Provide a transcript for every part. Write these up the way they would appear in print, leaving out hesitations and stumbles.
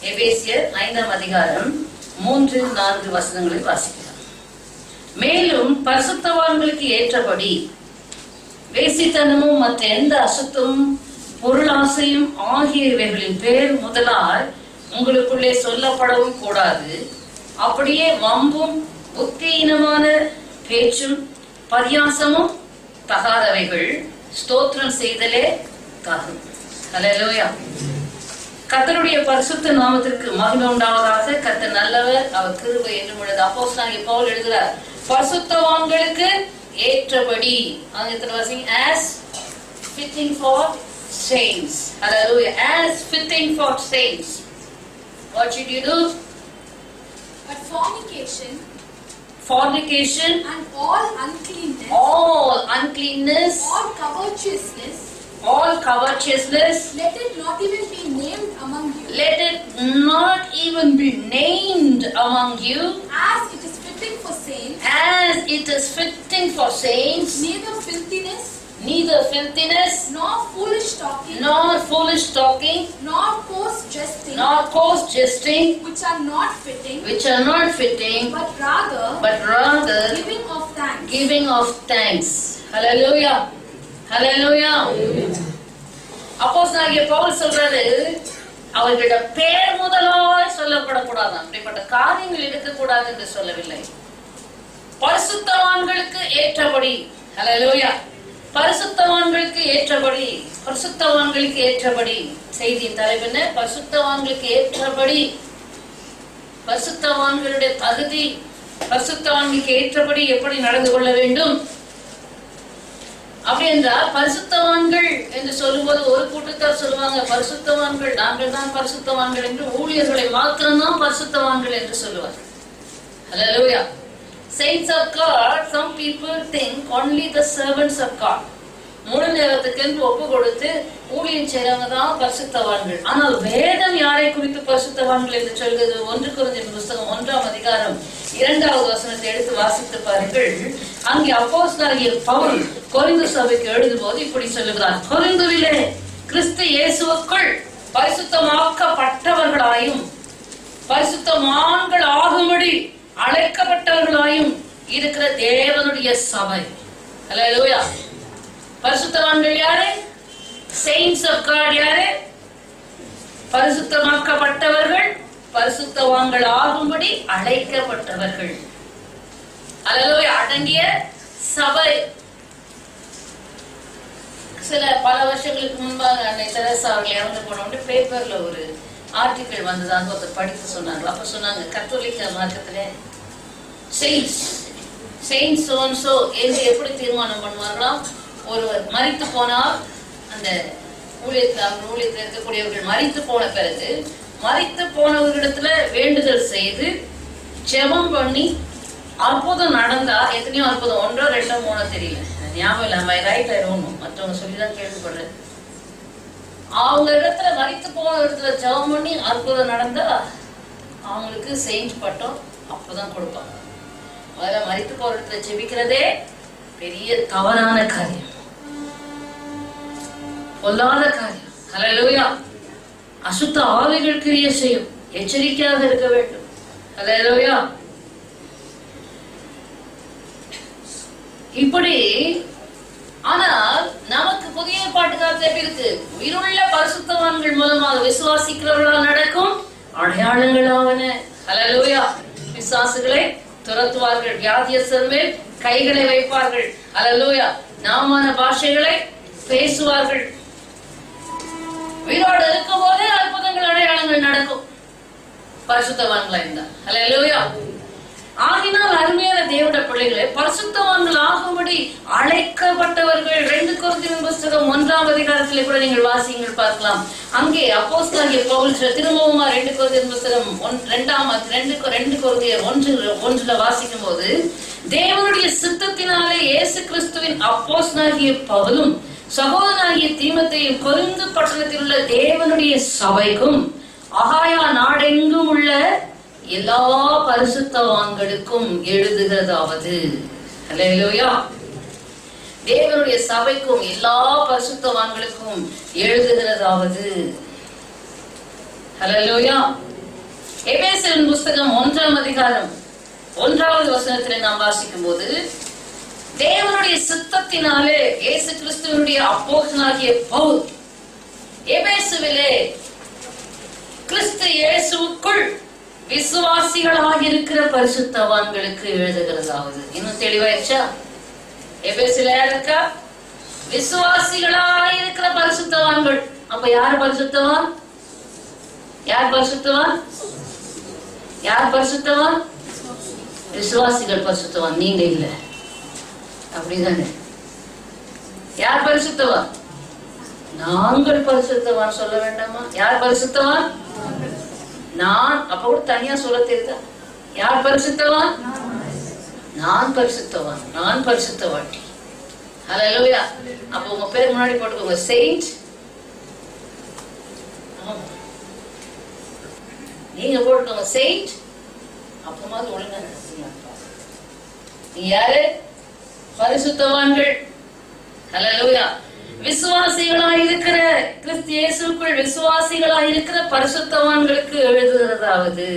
எபேசியர் 5ஆம் அதிகாரம் 3-4 வசனங்களை வாசிக்கலாம். மேலும் பரிசுத்தவான்களுக்கு ஏற்றபடி வேசித்தனமும் மற்ற எந்த அசுத்தமும் பொருளாசையும் ஆகியவைகளின் பேர் முதலால் உங்களுக்குள்ளே சொல்லப்படவும் கூடாது. அப்படியே வம்பும் புத்தியீனமான பேச்சும் பரியாசமும் தகாதவைகள், ஸ்தோத்திரம் செய்தலே தகும். ஹல்லேலூயா. கர்த்தருடைய பரிசுத்த நாமத்திற்கு மகிமை உண்டாவதாக. கர்த்தர் நல்லவர், அவர் கிருபை என்றும் உள்ளது. அப்போஸ்தலனாகிய பவுல் எழுதுகிறார், பரிசுத்தவான்களுக்கு ஏற்றபடி. ஆங்கிலத்தில் வாசிங்க, as fitting for saints. Hallelujah. As fitting for saints. What should you do? But fornication and all uncleanness, all covetousness, let it not even be named among you. Let it not even be named among you. As it is fitting for saints. As it is fitting for saints. Neither filthiness, nor foolish talking, nor coarse jesting, which are not fitting, but rather giving of thanks. Hallelujah. Hallelujah. அப்போஸ்தலனாகிய பவுல் சொல்றாரு, அவர்களோட பேர் முதலாய் சொல்லப்படக்கூடாது, அப்படிப்பட்ட காரியங்கள் இருக்கக்கூடாது என்று சொல்லவில்லை. பரிசுத்தவான்களுக்கு ஏற்றபடி. ஹல்லேலூயா. பரிசுத்தவான்களுக்கு ஏற்றபடி. பரிசுத்தவான்களுக்கு ஏற்றபடி. செய்தியின் தலைப்பு என்ன? பரிசுத்தவான்களுக்கு ஏற்றபடி. பரிசுத்தவான்களுடைய தகுதி, பரிசுத்தவான்களுக்கு ஏற்றபடி எப்படி நடந்து கொள்ள வேண்டும் அப்படி என்றால், பரிசுத்தவான்கள் என்று சொல்லும்போது ஒரு கூட்டத்தார் சொல்லுவாங்க, பரிசுத்தவான்கள் நாங்கள் தான் பரிசுத்தவான்கள் என்று, ஊழியர்களை மாத்திரம்தான் பரிசுத்தவான்கள் என்று சொல்லுவார். ஹல்லேலூயா. Saints of God, some people think only the servants of God. முழு நேரத்துக்கு என்று ஒப்பு கொடுத்து ஊழியம் செய்றவங்க தான் பரிசுத்தவான்கள். ஆனால் வேதம் யாரை குறித்து பரிசுத்தவான்கள் என்று சொல்கிறது? 1 கொரிந்தியர் புத்தகம் 1ஆம் அதிகாரம் 2வது வசனத்தை எடுத்து வாசித்து பாருங்கள். அங்கே அப்போஸ்தலனாகிய பவுல் கொரிந்து சபைக்கு எழுதும்போது இப்படி சொல்லுகிறார், கொரிந்துவிலே கிறிஸ்து இயேசுவுக்குள் பரிசுத்தமாக்கப்பட்டவர்களாயும் பரிசுத்தவான்கள் ஆகும்படி அழைக்கப்பட்டவர்களாயும் இருக்கிற தேவனுடைய சபை. ஹல்லேலூயா. பரிசுத்தவான்கள் யாரு? Saints of God யாரு? பரிசுத்தமாக்கப்பட்டவர்கள், பரிசுத்தவான்கள் ஆகும்படி அழைக்கப்பட்டவர்கள். ஹல்லேலூயா. அடங்கிய சபை. பல வருஷங்களுக்கு முன்பாக அன்னை தெரசா அவர்கள் இறந்து போன பேப்பர்ல ஒரு ஆர்டிகிள் வந்ததாக ஒருத்தர் படித்து சொன்னாங்க. அப்ப சொன்னாங்க, கத்தோலிக்க மார்க்கத்துல செயின்ஸ் என்று எப்படி தீர்மானம் பண்ணுவார்களாம்? ஒருவர் மரித்து போனால், அந்த ஊழியத்தில் இருக்கக்கூடியவர்கள் மரித்து போன பிறகு மரித்து போனவர்களிடத்துல வேண்டுதல் செய்து ஜெபம் பண்ணி அற்புதம் நடந்தா, எத்தனையோ அற்புதம், 1, 2, 3 தெரியல, ஞாபகம் இல்லை, ரைட் ஆயிடும், மற்றவங்க சொல்லிதான் கேள்விப்படுறேன். அவங்க இடத்துல மரித்து போன இடத்துல ஜெபம் பண்ணி அற்புதம் நடந்தா அவங்களுக்கு செயின்ட் பட்டம் அப்பதான் கொடுப்பாங்க. அதுல மரித்து போற இடத்துல ஜெபிக்கிறதே பெரிய தவறான காரியம், பொல்லாத காரியம். ஹல்லேலூயா. அசுத்த ஆவிகள் கிரியை செய்யும், எச்சரிக்கையாக இருக்க வேண்டும். ஹல்லேலூயா. இப்படி. ஆனால் நமக்கு புதிய ஏற்பாட்டு காலத்துல எப்படி இருக்கு? உயிருள்ள பரிசுத்தவான்கள் மூலமாக விசுவாசிக்கிறவர்களால் நடக்கும் அடையாளங்களாவன. ஹல்லேலூயா. பிசாசுகளை துரத்துவார்கள், வியாதியஸ்தர் மேல் கைகளை வைப்பார்கள். ஹல்லேலூயா. நாமான பாஷைகளை பேசுவார்கள். உயிரோடு இருக்கும் போதே அற்புதங்கள் அடையாளங்கள் நடக்கும் பரிசுத்தவான்களா இருந்தா. ஹல்லேலூயா. ஆகினால் அருமையான தேவனுடைய பிள்ளைகளே, பரிசுத்தவான்கள் ஆகும்படி அழைக்கப்பட்டவர்கள். 2 கொரிந்தியர் புத்தகம் 1ஆம் அதிகாரத்திலே கூட நீங்கள் வாசிங்கள், பார்க்கலாம். அங்கே அப்போஸ்தலனாகிய பவுல் திரும்பவும் 2 கொரிந்தியர் புத்தகம் 2 கொரிந்தியர் 1 வாசிக்கும் போது, தேவனுடைய சித்தத்தினாலே இயேசு கிறிஸ்துவின் அப்போஸ்தலனாகிய பவுலும் சகோதரனாகிய தீமோத்தேயும் கொரிந்து பட்டணத்தில் உள்ள தேவனுடைய சபைக்கும் அகாயா நாடெங்கும் உள்ள எல்லா பரிசுத்தவான்களுக்கும் எழுதுகிறதாவது. ஹல்லேலூயா. தேவனுடைய சபைக்கும் எல்லா பரிசுத்தவான்களுக்கும் எழுதுகிறதாவது. ஹல்லேலூயா. எபேசியரின் புஸ்தகம் 1ஆம் அதிகாரம் 1வது வசனத்திலே நாம் வாசிக்கும் போது, தேவனுடைய சித்தத்தினாலே இயேசு கிறிஸ்துவினுடைய அப்போஸ்தலனாகிய பவுல் எபேசுவிலே கிறிஸ்து இயேசுவுக்குள் விசுவாசிகளாக இருக்கிற பரிசுத்தவான்களுக்கு எழுதுகிறதாவது. இன்னும் தெளிவாயிடுச்சா? எபேசில இருக்கா விசுவாசிகளாக இருக்கிற பரிசுத்தவான்கள். அப்ப யார் பரிசுத்தவான்? யார் பரிசுத்தவான்? யார் பரிசுத்தவான்? விசுவாசிகள் பரிசுத்தவான், நீங்க இல்ல. அப்படிதானே? யார் பரிசுத்தவான்? நாங்கள் பரிசுத்தவான் சொல்ல வேண்டாமா? யார் பரிசுத்தவான்? நான். அப்ப கூட தனியா சொல்ல தெரியுதா? யார் பரிசுத்தவான்? நான் பரிசுத்தவான், நான் பரிசுத்தவாட்டி. ஹல்லேலூயா. அப்ப உங்க பேர் முன்னாடி போட்டுக்கோங்க, செயின்ட். நீங்க போட்டுக்கோங்க செயின்ட். அப்பமா ஒழுங்கா நடத்தீங்க. நீ யாரு? பரிசுத்தவான்கள். ஹல்லேலூயா. விசுவாசிகளாய் இருக்கிற கிறிஸ்து இயேசுவுக்குள் விசுவாசிகளாய் இருக்கிற பரிசுத்தவான்களுக்கு எழுதுகிறதாவது.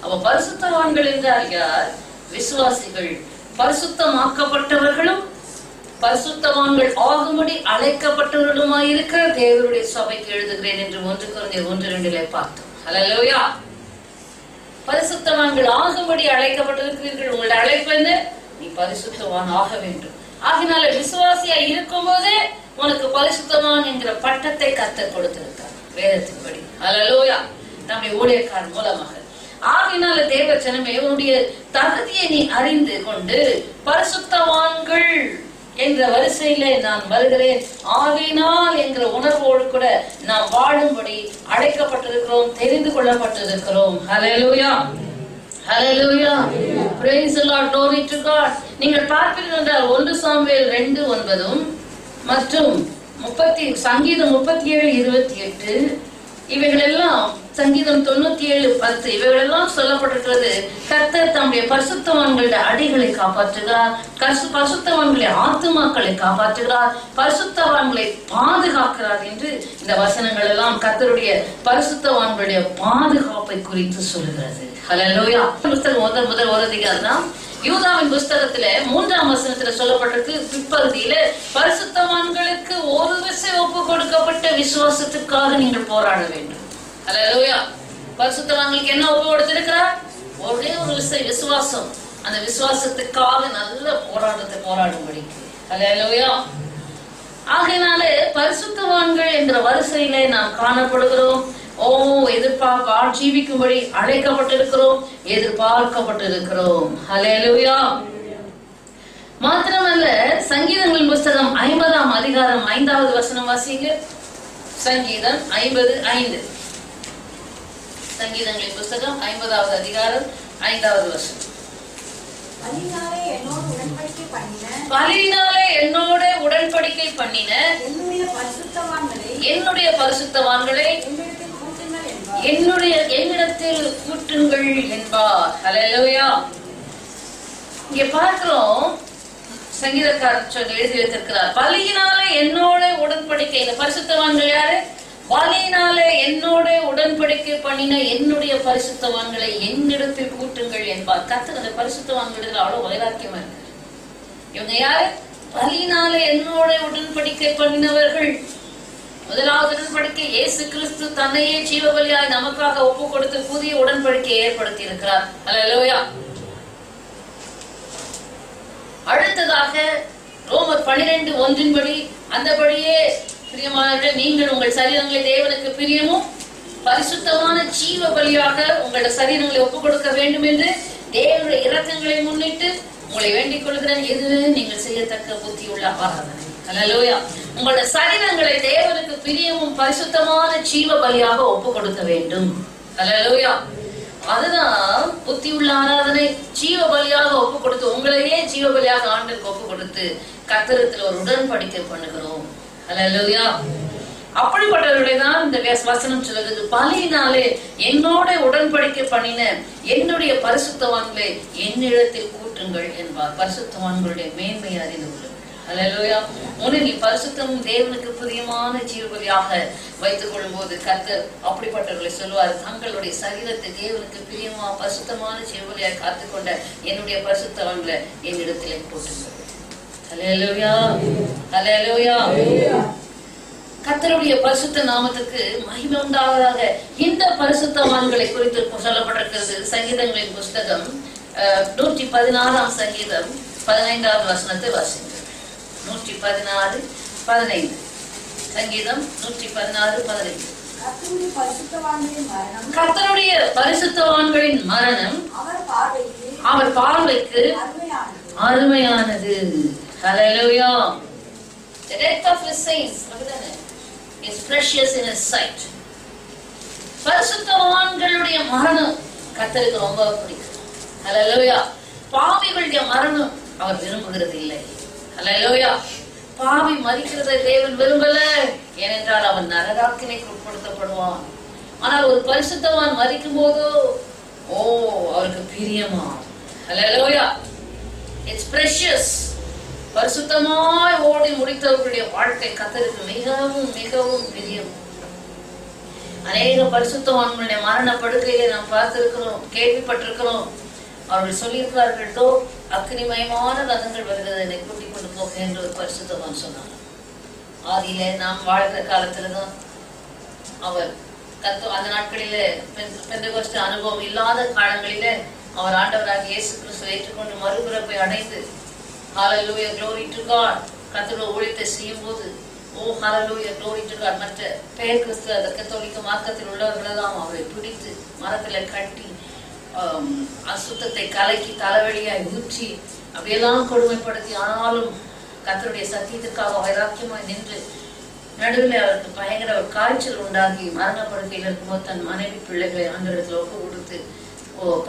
அப்ப பரிசுத்தவான்கள் என்றால் யார்? விசுவாசிகள். பரிசுத்தமாக்கப்பட்டவர்களும் பரிசுத்தவான்கள் ஆகும்படி அழைக்கப்பட்டவர்களுமாய் இருக்கிற தேவனுடைய சபைக்கு எழுதுகிறேன் என்று 1 கொரிந்தியர் 1:2 பார்த்தோம். ஹல்லேலூயா. பரிசுத்தவான்கள் ஆகும்படி அழைக்கப்பட்டிருக்கிறீர்கள். உங்களுடைய அழைப்பு என்ன? நீ பரிசுத்தவான் ஆக வேண்டும். ஆகினால விசுவாசியா இருக்கும் போதே உனக்கு பரிசுத்தவான் என்கிற பட்டத்தை கர்த்தர் கொடுத்திருக்கார் வேதத்தின்படி. ஹல்லேலூயா. நம்முடைய ஊழியக்காரர் மூலமாக. ஆகினால தேவ ஜனமே, உன்னுடைய தகுதியை நீ அறிந்து கொண்டு பரிசுத்தவான்கள் என்ற வரிசையிலே நான் வருகிறேன், ஆகினால் என்கிற உணர்வோடு கூட நாம் வாழும்படி அழைக்கப்பட்டிருக்கிறோம், தெரிந்து கொள்ளப்பட்டிருக்கிறோம். ஹல்லேலூயா. Hallelujah. Praise the Lord. Glory to God. நீங்கள் பார்ப்பீர்கள் என்றால் 1 சாமுவேல் 2:9 மற்றும் சங்கீதம் 37:28 இவைகளெல்லாம், சங்கீதம் 97:10 இவைகளெல்லாம் சொல்லப்பட்டிருக்கிறது. கர்த்தர் தம்முடைய பரிசுத்தவான்களுடைய அடிகளை காப்பாற்றுகிறார், பரிசுத்தவான்களுடைய ஆத்துமாக்களை காப்பாற்றுகிறார், பரிசுத்தவான்களை பாதுகாக்கிறார் என்று இந்த வசனங்கள் எல்லாம் கர்த்தருடைய பரிசுத்தவான்களுடைய பாதுகாப்பை குறித்து சொல்லுகிறது. ஹல்லேலூயா. புத்தகம் முதல் ஒரு அதிகாரம் யூதாவின் புஸ்தகத்துல 3ஆம் வசனத்துல சொல்லப்பட்டிருக்கு. பிற்பகுதியில பரிசுத்தவான்களுக்கு ஒரு விசை ஒப்பு கொடுக்கப்பட்ட விசுவாசத்துக்காக நீங்கள் போராட வேண்டும். ஹல்லேலூயா. பரிசுத்தவான்களுக்கு என்ன ஒப்பு கொடுத்திருக்கிறார்? ஒரே ஒரு விசை விசுவாசம். அந்த விசுவாசத்துக்காக நல்ல போராட்டத்தை போராடும்படி. ஹல்லேலூயா. ஆகையினாலே பரிசுத்தவான்கள் என்கிற வரிசையிலே நாம் காணப்படுகிறோம். ஜீவிக்கும்படி அழைக்கப்பட்டிருக்கிறோம், எதிர்பார்க்கப்பட்டிருக்கிறோம். ஹல்லேலூயா. மாத்திரமல்ல, சங்கீதங்களின் புஸ்தகம் 50ஆம் அதிகாரம் 5வது வசனம் வாசிங்க. சங்கீதம் 50:5. சங்கீதங்களின் புஸ்தகம் 50வது அதிகாரம் 5வது வசனம். பலியினாலே என்னோடு உடன்படிக்கை பண்ணின என்னுடைய பரிசுத்தவான்களை என்னிடத்தில் கூட்டுங்கள் என்பார். ஹல்லேலூயா. இங்க பார்க்கிறோம், சங்கீதக்காரர் எழுதி வைத்திருக்கிறார், பலியினாலே என்னோட உடன்படிக்கை. இந்த பரிசுத்தவான்கள் யாரு? பலியினாலே என்னோட உடன்படிக்கை பண்ணின என்னுடைய பரிசுத்தவான்களை என்னிடத்தில் கூட்டுங்கள் என்பார். கர்த்தர் அந்த பரிசுத்தவான்கள் அவ்வளவு வைராக்கியமா இருக்கு. இவங்க யாரு? பலியினாலே என்னோட உடன்படிக்கை பண்ணினவர்கள். முதலாவது உடன்படிக்கை இயேசு கிறிஸ்து தன்னையே ஜீவபலியாய் நமக்காக ஒப்பு கொடுத்து புதிய உடன்படிக்கையை ஏற்படுத்தி இருக்கிறார். ஹல்லேலூயா. அடுத்ததாக ரோமர் 12:1 அந்தபடியே பிரியமானவர்களே, நீங்கள் உங்கள் சரீரங்களை தேவனுக்கு பிரியமும் பரிசுத்தமான ஜீவ பலியாக உங்களுடைய சரீரங்களை ஒப்புக் கொடுக்க வேண்டும் என்று தேவனுடைய இரக்கங்களை முன்னிட்டு உங்களை வேண்டிக் கொள்கிறேன். எது நீங்கள் செய்யத்தக்க புத்தியுள்ள ஆராதனை. ஹல்லேலூயா. உங்களுடைய சரீரங்களை தேவனுக்கு பிரியமும் பரிசுத்தமான ஜீவ பலியாக ஒப்பு கொடுக்க வேண்டும். ஹல்லேலூயா. அதுதான் புத்தி உள்ள ஆராதனை. ஜீவ பலியாக ஒப்பு கொடுத்து, உங்களையே ஜீவ பலியாக ஆண்டுக்கு ஒப்பு கொடுத்து கர்த்தரிடத்தில் ஒரு உடன்படிக்கை பண்ணுகிறோம். ஹல்லேலூயா. அப்படிப்பட்டவர்களை தான் இந்த வசனம் சொல்லுகிறது. பலியினாலே என்னோட உடன்படிக்கை பண்ணின என்னுடைய பரிசுத்தவான்களை என்னிடத்தில் கூட்டுங்கள் என்பார். பரிசுத்தவான்களுடைய மேன்மையை அறிந்து கொள்ளுங்கள். அல்லேலூயா. உன்னை நீ பரிசுத்தமும் தேவனுக்கு பிரியமான ஜீவபலியாக வைத்துக் கொள்ளும் போது கர்த்தர் அப்படிப்பட்டவர்களை சொல்வார், தங்களுடைய சரீரத்தை தேவனுக்கு பிரியமா பரிசுத்தமான ஜீவபலியாய் காத்துக்கொண்ட என்னுடைய பரிசுத்தவான்களை என்னிடத்திலே போட்டுங்கள். அல்லேலூயா, அல்லேலூயா. கர்த்தருடைய பரிசுத்த நாமத்துக்கு மகிமை உண்டாவதாக. இந்த பரிசுத்தவான்களை குறித்து சொல்லப்பட்டிருக்கிறது சங்கீதங்களின் புஸ்தகம் 116 சங்கீதம் 15வது வசனத்தை வாசிங்க. 116:15 சங்கீதம் 116:15. கர்த்தருடைய பரிசுத்தவான்களின் மரணம் அவர் பார்வைக்கு அருமையானது. ஹல்லேலூயா. The death of the saints is precious in his sight. பரிசுத்தவான்களுடைய மரணம் கர்த்தருக்கு ரொம்ப பிடிக்கும். ஹல்லேலூயா. பாவிகளுடைய மரணம் அவர் விரும்புகிறது இல்லை. ஹல்லேலூயா. பாவி மரிக்கிறதை தேவன் விரும்பல, ஏனென்றால் அவன் நரகாக்கினைக்கு உட்படுத்தப்படுவான். ஆனால் ஒரு பரிசுத்தவான் மரிக்கும் போதோ அவருக்கு பிரியமா. ஹல்லேலூயா. It's precious. பரிசுத்தமாய் ஓடி முடித்தவர்களுடைய வாழ்க்கை கர்த்தருக்கு மிகவும் மிகவும் பிரியம். அநேக பரிசுத்தவான்களுடைய மரண படுக்கையை நாம் பார்த்திருக்கிறோம், கேள்விப்பட்டிருக்கிறோம். அவர்கள் சொல்லியிருக்கிறார்கள், தோ அக்னிமயமான ரதங்கள் வருகிறது, என்னை கூட்டிக் கொண்டு போக என்று ஒரு பரிசுத்தவான் சொன்னார். ஆதியிலே நாம் வாழ்கிற காலத்துலதான் அவர் அந்த நாட்களிலே பெந்தெகோஸ்தே அனுபவம் இல்லாத காலங்களிலே அவர் ஆண்டவராகிய இயேசு கிறிஸ்துவை ஏற்றுக்கொண்டு மறுபிறப்பை அடைந்து ஹல்லேலூயா, glory to God கர்த்தருடைய ஊழியத்தை செய்யும் போது ஹல்லேலூயா, glory to God மற்ற பெயர் கிறிஸ்துவ கத்தோலிக்க மார்க்கத்தில் உள்ளவர்களெல்லாம் அவரை பிடித்து மரத்துல கட்டி அசுத்தத்தை கலக்கி தலைவலியாய் ஊற்றி அப்படியெல்லாம் கொடுமைப்படுத்தி, ஆனாலும் கர்த்தருடைய சத்தியத்திற்காக வைராக்கியமாய் நின்று நடுவில் அவருக்கு பயங்கர ஒரு காய்ச்சல் உண்டாகி மரணப்படுக்கையில் இருக்கும்போது தன் மனைவி பிள்ளைகளை ஆண்டவரிடத்தில் ஒப்பு கொடுத்து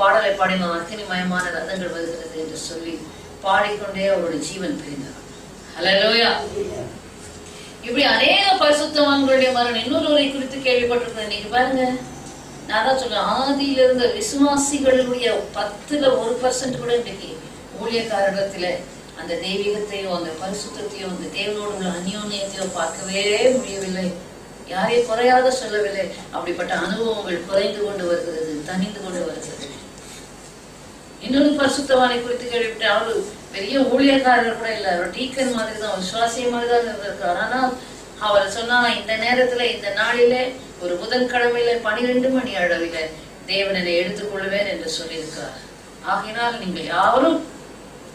பாடலை பாடினோம், அக்னிமயமான ரதங்கள் வருகிறது என்று சொல்லி பாடிக்கொண்டே அவருடைய ஜீவன் பிரிந்தார். ஹல்லேலூயா. இப்படி அநேக பரிசுத்தவான்களுடைய மரணம். இன்னொருவரை குறித்து கேள்விப்பட்டிருக்கிறேன். நீங்க பாருங்க, நான் தான் சொல்றேன், ஆதியில இருந்த விசுவாசிகளுடைய 10% கூட இன்றைக்கு ஊழியக்காரத்துல அந்த தெய்வீகத்தையோ அந்த பரிசுத்தையோ அந்த தேவனோடு உள்ள அந்யோன்யத்தையோ பார்க்கவே முடியவில்லை. யாரையும் குறையாக சொல்லவில்லை. அப்படிப்பட்ட அனுபவங்கள் குறைந்து கொண்டு வருகிறது, தனிந்து கொண்டு வருகிறது. இன்னொரு பரிசுத்தவானை குறித்து கேள்விப்பட்டு, அவரு பெரிய ஊழியக்காரர் கூட இல்ல, அவர் டீக்கன் மாதிரி தான், விசுவாசிய மாதிரி தான் இருந்திருக்கார். ஆனால் அவர் சொன்னா, இந்த நேரத்துல இந்த நாளிலே ஒரு புதன்கிழமையில 12 மணி அளவில தேவனை எடுத்துக்கொள்வேன் என்று சொல்லியிருக்கிறார். ஆகினால் நீங்கள் யாரும்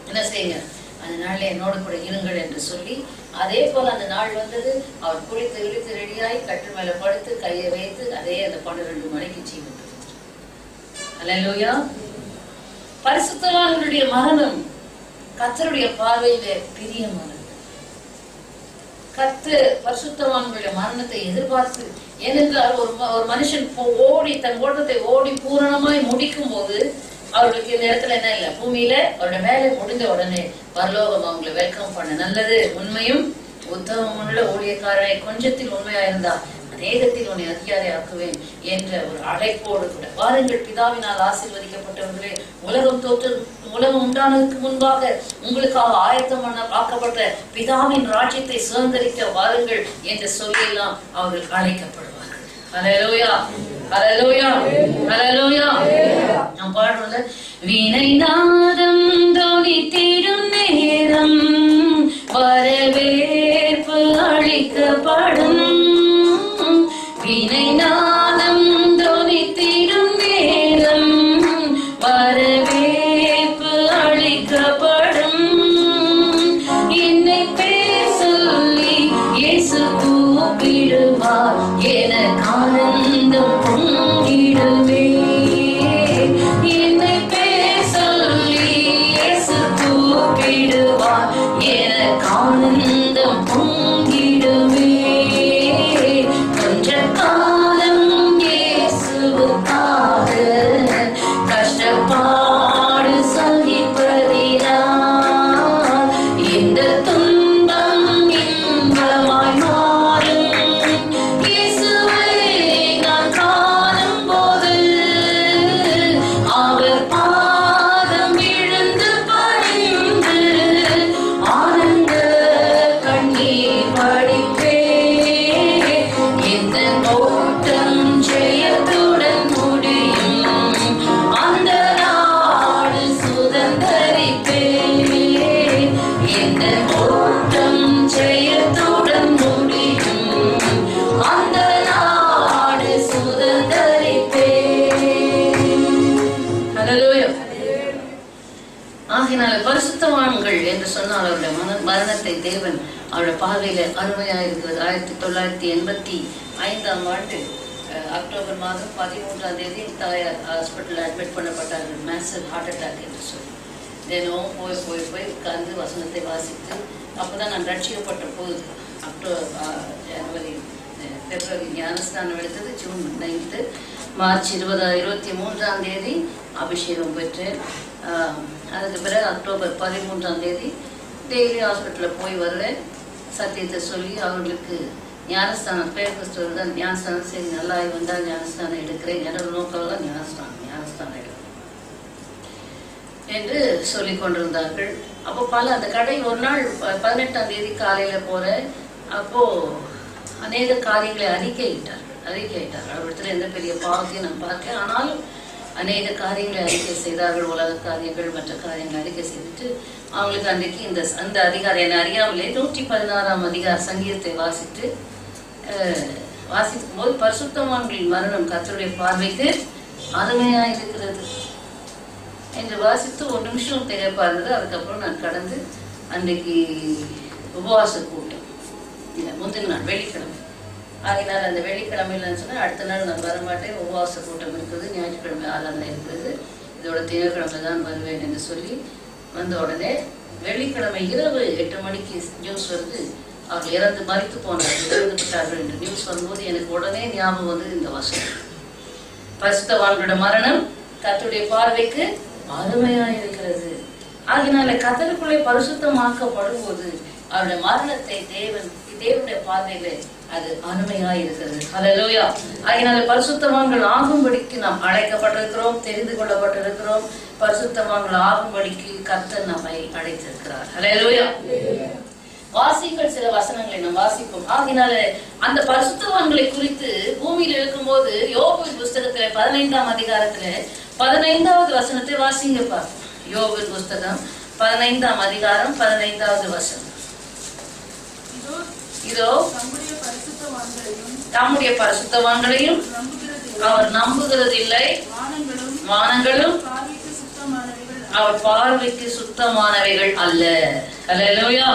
என்ன செய்யுங்க, அந்த நாள்ல என்னோடு கூட இருங்கள் என்று சொல்லி, அதே போல அந்த நாள் வந்தது. அவர் குளித்து இழுத்து ரெடியாய் கட்டு மேல படுத்து கையை வைத்து அதே அந்த 12 மணிக்கு ஜீவன். அல்லேலூயா. பரிசுத்தவான்களுடைய மரணம் கர்த்தருடைய பார்வையிலே பிரியமானது. கர்த்தர் பரிசுத்தவான்களுடைய மரணத்தை எதிர்பார்த்து, ஏனென்றால் ஒரு மனுஷன் ஓடி தன் ஓட்டத்தை ஓடி பூரணமாய் முடிக்கும் போது அவர்களுக்கு இந்த இடத்துல என்ன இல்லை, பூமியில அவருடைய வேலை முடிந்த உடனே பரலோகம் அவங்களை வெல்கம் பண்ண நல்லது உண்மையும் உத்தமமுள்ள ஊழியக்காரனை கொஞ்சத்தில் உண்மையா இருந்தா அநேகத்தில் உன்னை அதிகாரி ஆக்குவேன் என்ற ஒரு அழைப்போடு கூட வாருங்கள். பிதாவினால் ஆசீர்வதிக்கப்பட்டவர்களே, உலகம் உண்டானதுக்கு முன்பாக உங்களுக்காக ஆயத்தம் ஆக்கப்பட்ட பிதாவின் ராஜ்யத்தை சுதந்திரிக்க வாருங்கள் என்று சொல்லியெல்லாம் அவர்கள் அழைக்கப்படுவார்கள். ஹல்லேலூயா, ஹல்லேலூயா, ஹல்லேலூயா. நாம் பாடுறோம்ல, வீணை நாதம் தொனித்திடும் நேரம் வரவேற்பு அளிக்கப்படும். வீணை நாதம் தொனித்திடும் நேரம் வரவேற்பு அளிக்கப்படும். என்னை பேர் சொல்லி இயேசு கூப்பிடுவார், எனக்கு ஆனந்தம் பொங்கிடுமே. என்னை பேர் சொல்லி இயேசு கூப்பிடுவார், எனக்கு ஆனந்தம் பொங்கிடுமே. கொஞ்ச காலம் இயேசுவுக்காக கஷ்டப்பாடு சகிப்பதினால் இந்த துன்பம் இன்பமாய் மாறும். இயேசுவை நான் காணும் போது பரிசுத்தவான்கள் என்று சொன்னால் அவருடைய மரணத்தை தேவன் அவருடைய பார்வையில அருமையாக இருக்கிறது. 1985 அக்டோபர் மாதம் 13 தாயார் ஹாஸ்பிட்டல் அட்மிட் பண்ணப்பட்டார்கள். மேசிவ் ஹார்ட் அட்டாக் என்று சொல்லி தினம் போய் உட்கார்ந்து வசனத்தை வாசித்து அப்போதான் நான் ரட்சிக்கப்பட்ட போது பிப்ரவரி ஞானஸ்தானம் எடுத்தது ஜூன் 9, மார்ச் 23 அபிஷேகம் பெற்றேன். அதுக்கு பிறகு அக்டோபர் 13 டெய்லி ஹாஸ்பிட்டலில் போய் வருவேன். சத்தியத்தை சொல்லி அவர்களுக்கு ஞானஸ்தானம் பேர் கிறிஸ்தவர் தான் ஞானஸ்தானம், சரி நல்லா வந்தால் ஞானஸ்தானம் எடுக்கிறேன், என்னோட நோக்கம் தான் ஞானஸ்தானம் எடுக்கிறேன் என்று சொல்லி கொண்டிருந்தார்கள். அப்போ அந்த கடை ஒரு நாள் 18 காலையில போறேன். அப்போ அநேக காரியங்களை அறிக்கையிட்டார்கள். அவரிடத்துல எந்த பெரிய பாவத்தையும் நான் பார்க்க, ஆனாலும் அநேக காரியங்களை அறிக்கை செய்தார்கள். உலக காரியங்கள் மற்ற காரியங்களை அறிக்கை செய்துட்டு அவங்களுக்கு அன்றைக்கு அந்த அதிகாரம் என்னை அறியாமலே 116 அதிகார சங்கீதத்தை வாசிக்கும் போது பரிசுத்தவான்களின் மரணம் கர்த்தருடைய பார்வைக்கு அருமையாக இருக்கிறது என்று வாசித்து 1 நிமிஷம் திகைப்பா இருந்தது. அதுக்கப்புறம் நான் கடந்து அன்றைக்கு உபவாச கூட்டம் முந்தின நாள் வெள்ளிக்கிழமை ஆகினால் அந்த வெள்ளிக்கிழமையில்னு சொன்னால் அடுத்த நாள் நான் வரமாட்டேன், உபவாச கூட்டம் இருக்குது, ஞாயிற்றுக்கிழமை ஆராதனை இருக்கிறது, இதோட திங்கட்கிழமை தான் வருவேன் என்று சொல்லி வந்த உடனே வெள்ளிக்கிழமை இரவு 8 மணிக்கு நியூஸ் வருது, அவர் இறந்து மறித்து போனார்கள், இறந்துவிட்டார்கள் என்று நியூஸ் வரும்போது எனக்கு உடனே ஞாபகம் வந்தது இந்த வசனம், பரிசுத்தவான்களோட மரணம் கர்த்தருடைய பார்வைக்கு அருமையாக இருக்கிறது. ஆகினால கர்த்தருக்குள்ளே பரிசுத்தமாக்கப்படும் போது அவருடைய மரணத்தை தேவனுடைய பார்வையிலே அது அருமையாக இருக்கிறது. ஹல்லேலூயா. ஆகினால பரிசுத்தவான்கள் ஆகும்படிக்கு நாம் அழைக்கப்பட்டிருக்கிறோம், தெரிந்து கொள்ளப்பட்டிருக்கிறோம். பரிசுத்தவான்கள் ஆகும்படிக்கு கர்த்தர் நம்மை அழைத்திருக்கிறார். ஹல்லேலூயா. வாசிங்கள் சில வசனங்களை நாம் வாசிப்போம். ஆகினால அந்த பரிசுத்தவான்களை குறித்து பூமியில் இருக்கும்போது யோபுவின் புஸ்தகத்துல 15ஆம் அதிகாரத்துல 15வது வசனத்தை வாசிங்க பார்ப்போம். யோபுவின் புஸ்தகம் 15ஆம் அதிகாரம் 15வது வசனம். இதோ தம்முடைய பரிசுத்தவான்களையும் அவர் நம்புகிறதில்லை, வானங்களும் அவர் பார்வைக்கு சுத்தமானவைகள் அல்ல. ஹல்லேலூயா.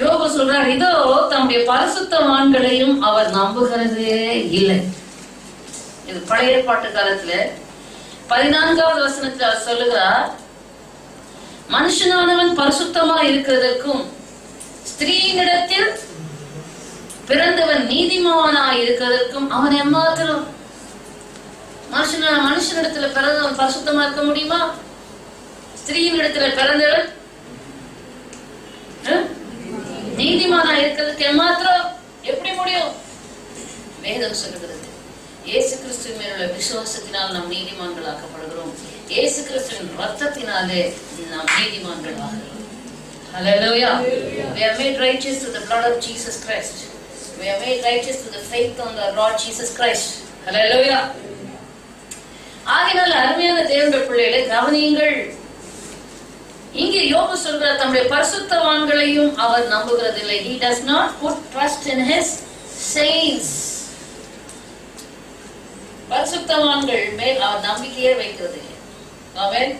யோபு சொல்றார், இதோ தம்முடைய பரிசுத்தவான்களையும் அவர் நம்புகிறதே இல்லை. இது பழைய ஏற்பாட்டு காலத்துல 14வது வசனத்துல அவர் சொல்லுகிறார், மனுஷனானவன் பரிசுத்தமா இருக்கிறதற்கும் ஸ்திரீனிடத்தில் பிறந்தவன் நீதிமானா இருக்கிறதற்கும் அவன் எம்மாத்திரம். மனுஷனிடத்துல பிறந்தவன் பரிசுத்தமா இருக்க முடியுமா? ஸ்திரீனிடத்துல பிறந்தவன் நீதிமானா இருக்கிறதுக்கு எம்மாத்திரம் எப்படி முடியும்? வேதம் சொல்லுகிறது, இயேசு கிறிஸ்துவின் மேலுள்ள விசுவாசத்தினால் நாம் நீதிமான்கள் ஆக்கப்படுகிறோம். இயேசு கிறிஸ்துவின் ரத்தத்தினாலே நாம் நீதிமான்கள் ஆகிறோம். Hallelujah. We are made righteous through the blood of Jesus Christ. We are made righteous through the faith on the Lord Jesus Christ. Hallelujah. ஆகினால் அருமையான தேவனுடைய பிள்ளைகளை கவனியுங்கள். இங்கே யோபு சொல்கிறார், தம்முடைய பரிசுத்தவான்களையும் அவர் நம்புகிறதில்லை. He does not put trust in his saints. பரிசுத்தவான்கள் மேல் அவர் நம்பிக்கையே வைக்கிறது. ஆமென்.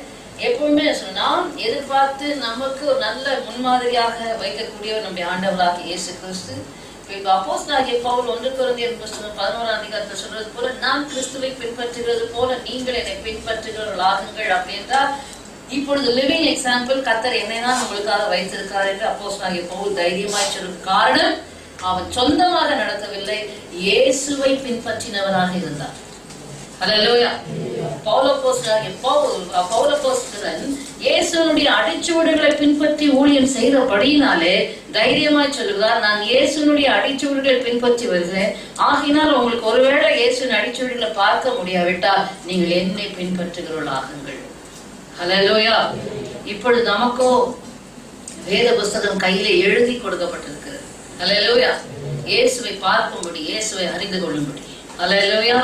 எப்பவுமே நாம் எதிர்பார்த்து நமக்கு ஒரு நல்ல முன்மாதிரியாக வைக்கக்கூடியவர் நம்முடைய ஆண்டவராகிய இயேசு கிறிஸ்து. அப்போஸ்தலனாகிய பவுல் 1 கொரிந்தியர் புத்தகம் 11ஆம் அதிகாரத்தில் சொல்றது போல, நான் கிறிஸ்துவை பின்பற்றுகிறது போல நீங்கள் என்னை பின்பற்றுகிறவர்களாகுங்கள். அப்படி என்றால் இப்பொழுது லிவிங் எக்ஸாம்பிள் கர்த்தர் என்னைதான் உங்களுக்காக வைத்திருக்கார் என்று அப்போஸ்தலனாகிய பவுல் தைரியமாய் சொல்லும். காரணம், அவன் சொந்தமாக நடத்தவில்லை, இயேசுவை பின்பற்றினவராக இருந்தார். ஹல்லேலூயா. பவுலப்போஸ்தலன் இயேசுவினுடைய அடிச்சுவடுகளை பின்பற்றி ஊழியம் செய்தபடியினாலே தைரியமாய் சொல்லுகிறார், நான் இயேசுவினுடைய அடிச்சுவடுகளை பின்பற்றி வருகிறேன். ஆகினால் உங்களுக்கு ஒருவேளை இயேசுவின் அடிச்சுவடுகளை பார்க்க முடியாவிட்டால் நீங்கள் என்னை பின்பற்றுகிறவர்களாகுங்கள். ஹல்லேலூயா. இப்பொழுது நமக்கோ வேத புஸ்தகம் கையிலே எழுதி கொடுக்கப்பட்டிருக்கிறது. ஹல்லேலூயா. இயேசுவை பார்க்கும்படி, இயேசுவை அறிந்து கொள்ளும்படி. ஹல்லேலூயா.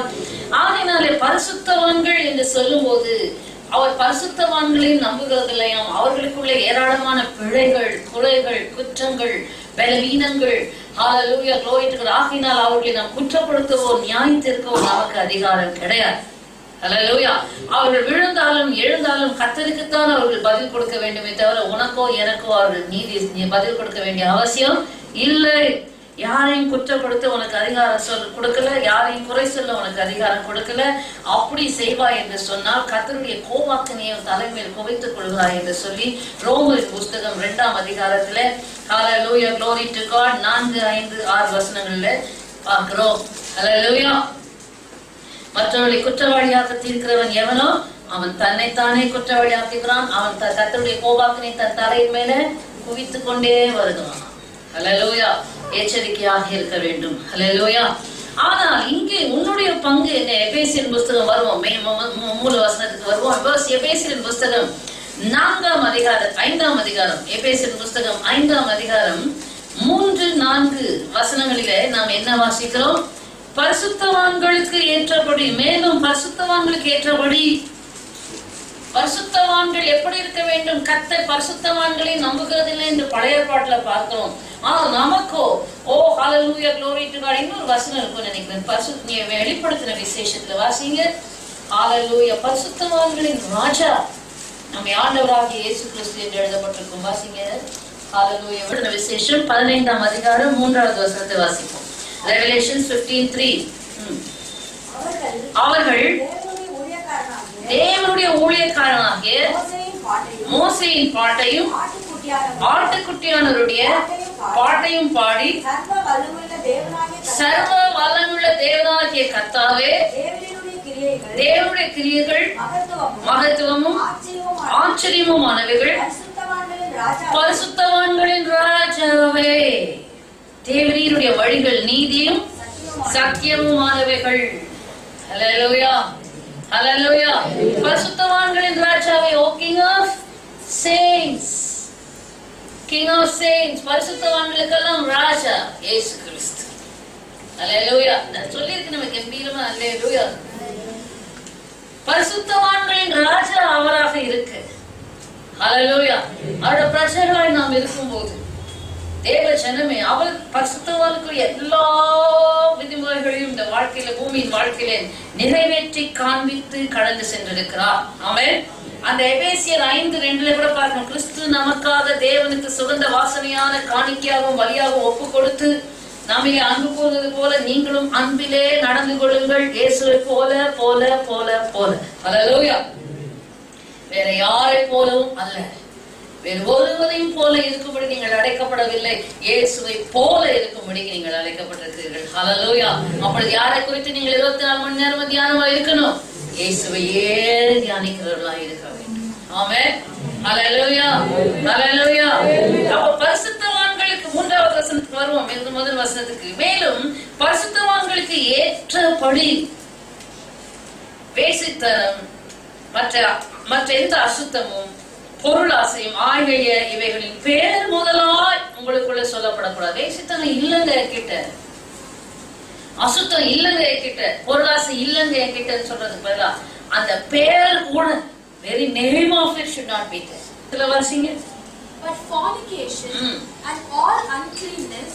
ஆகையினாலே பரிசுத்தவான்கள் என்று சொல்லும் போது அவர் பரிசுத்தவான்களையும் நம்புகிறதில்லையாம். அவர்களுக்குள்ளே ஏராளமான பிழைகள், குறைகள், குற்றங்கள், பலவீனங்கள். ஹல்லேலூயா. glory to God. ஆகையினால் அவர்களை நாம் குற்றப்படுத்தவோ நியாயத்திற்கோ நமக்கு அதிகாரம் கிடையாது. அல்லேலூயா. அவர்கள் விழுந்தாலும் எழுந்தாலும் கர்த்தருக்குத்தான் அவர்கள் பதில் கொடுக்க வேண்டுமே தவிர உனக்கோ எனக்கோ அவர்கள் நீ பதில் கொடுக்க வேண்டிய அவசியம் இல்லை. யாரையும் குற்றப்படுத்த உனக்கு அதிகாரம் கொடுக்கல, யாரையும் குறை சொல்ல உனக்கு அதிகாரம் கொடுக்கல. அப்படி செய்வாய் என்று சொன்னால் கர்த்தருடைய கோபாக்கினையை தலைமையில் குவைத்துக் கொள்கிறாய் என்று சொல்லி ரோமர் புஸ்தகம் 2ஆம் அதிகாரத்துல ஹல்லேலூயா glory to God 4, 5, 6 வசனங்கள்ல பார்க்கிறோம். ஹல்லேலூயா. மற்றவர்களை குற்றவாளியாக தீர்க்கிறவன் எவனோ அவன் தன்னைத்தானே குற்றவாளியாக்குகிறான். அவன் கர்த்தருடைய கோபாக்கினை தன் தலையின் மேல குவித்துக் கொண்டே வருகிறான். ஹல்லேலூயா. எச்சரிக்கையாக இருக்க வேண்டும். ஹல்லேலூயா. ஆனால் இங்கே உன்னுடைய பங்கு என்ன? எபேசியர் புஸ்தகம் வருவோம், மூல வசனத்துக்கு வருவோம். எபேசியர் புஸ்தகம் 4ஆம் அதிகாரம் 5ஆம் அதிகாரம், எபேசியர் புஸ்தகம் 5ஆம் அதிகாரம் 3, 4 வசனங்களிலே நாம் என்ன வாசிக்கிறோம்? பரிசுத்தவான்களுக்கு ஏற்றபடி, மேலும் பரிசுத்தவான்களுக்கு ஏற்றபடி. பரிசுத்தவான்கள் எப்படி இருக்க வேண்டும்? கர்த்தர் பரிசுத்தவான்களை நம்புகிறதில்லை என்று பழைய ஏற்பாட்டுல பார்க்கிறோம். ஆனா நமக்கோ ஹல்லேலூயா glory to God இன்னொரு வசனம் இருக்கும் நினைக்கிறேன். வெளிப்படுத்தின விசேஷத்துல வாசிங்க. ஹல்லேலூயா. பரிசுத்தவான்களின் ராஜா நம்ம ஆண்டவராகிய இயேசு கிறிஸ்து என்று எழுதப்பட்டிருக்கும். வாசிங்க. ஹல்லேலூயா. வெளிப்படுத்தின விசேஷம் 15ஆம் அதிகாரம் 3வது வசனத்தை வாசிப்போம். Revelation 15:3. அவர்கள் தேவனுடைய ஊழியக்காரனாகிய மோசேயின் பாட்டையும் ஆட்டுக்குட்டியானவருடைய பாட்டையும் பாடி சர்வ வல்லமையுள்ள தேவனாகிய கர்த்தாவே தேவனுடைய கிரியைகள் மகத்துவமும் ஆச்சரியமுமானவைகள் பரிசுத்தவான்களின் ராஜாவே. தேவனுடைய வழிகள் நீதியும் சத்தியமுமானவைகள். ஹல்லேலூயா. ஹல்லேலூயா. பரிசுத்தவான்களின் ராஜாவே. Oh king of saints, king of saints, பரிசுத்தவான்களுக்கெல்லாம் ராஜா இயேசு கிறிஸ்து. ஹல்லேலூயா. நான் சொல்லியிருக்கேன் நம்ம கம்பீரமா. ஹல்லேலூயா. பரிசுத்தவான்களின் ராஜா அவராக இருக்கு. ஹல்லேலூயா. அவருடைய பிரஜைகளாய் நாம் இருக்கும்போது தேவ ஜனமே அவர் பரிசுத்தவான்களுக்கு எல்லா விதிமுறைகளையும் இந்த வாழ்க்கையில பூமியின் வாழ்க்கையில நிறைவேற்றி காண்பித்து கடந்து சென்றிருக்கிறார். ஆமென். அந்த எபேசியர் 5:2 கூட பார்க்கணும். கிறிஸ்து நமக்காக தேவனுக்கு சுகந்த வாசனையான காணிக்கையாகவும் பலியாகவும் ஒப்பு கொடுத்து நம்மை அன்பு கூறுவது போல நீங்களும் அன்பிலே நடந்து கொள்ளுங்கள், இயேசுவை போல போல போல போல. ஹல்லேலூயா. வேற யாரை போலவும் அல்ல, வேறு ஒருவரையும் போல இருக்கும்படி நீங்கள் அழைக்கப்படவில்லை, இயேசுவை போல இருக்கும்படி நீங்கள் அழைக்கப்பட்டிருக்கிறீர்கள். ஹல்லேலூயா. அப்படி யாரை குறித்து நீங்கள் 24 மணி நேரம் தியானமா இருக்கணும்? இயேசுவையே தியானிக்கிறவர்களாக இருக்க வேண்டும். ஆமென். ஹல்லேலூயா. ஹல்லேலூயா. அப்ப பரிசுத்தவான்களுக்கு 3வது வசனத்துக்கு வருவோம். முதல் வசனத்துக்கு மேலும் பரிசுத்தவான்களுக்கு ஏற்றபடி வேசித்தனம் மற்ற எந்த அசுத்தமும் பொருளாசையும் ஆகிய இவைகளின் பேர் முதலாய் உங்களுக்குள்ள சொல்லப்படக்கூடாது. வேசித்தனம் இல்லைங்க கிட்ட, அசுத்தம் இல்லைங்க கிட்ட, பொருளாசை இல்லைங்க கிட்ட சொல்றதுக்கு பதிலா அந்த பேர் கூட very name of it should not be there. இதுல வாசிங்க. But fornication and all uncleanness,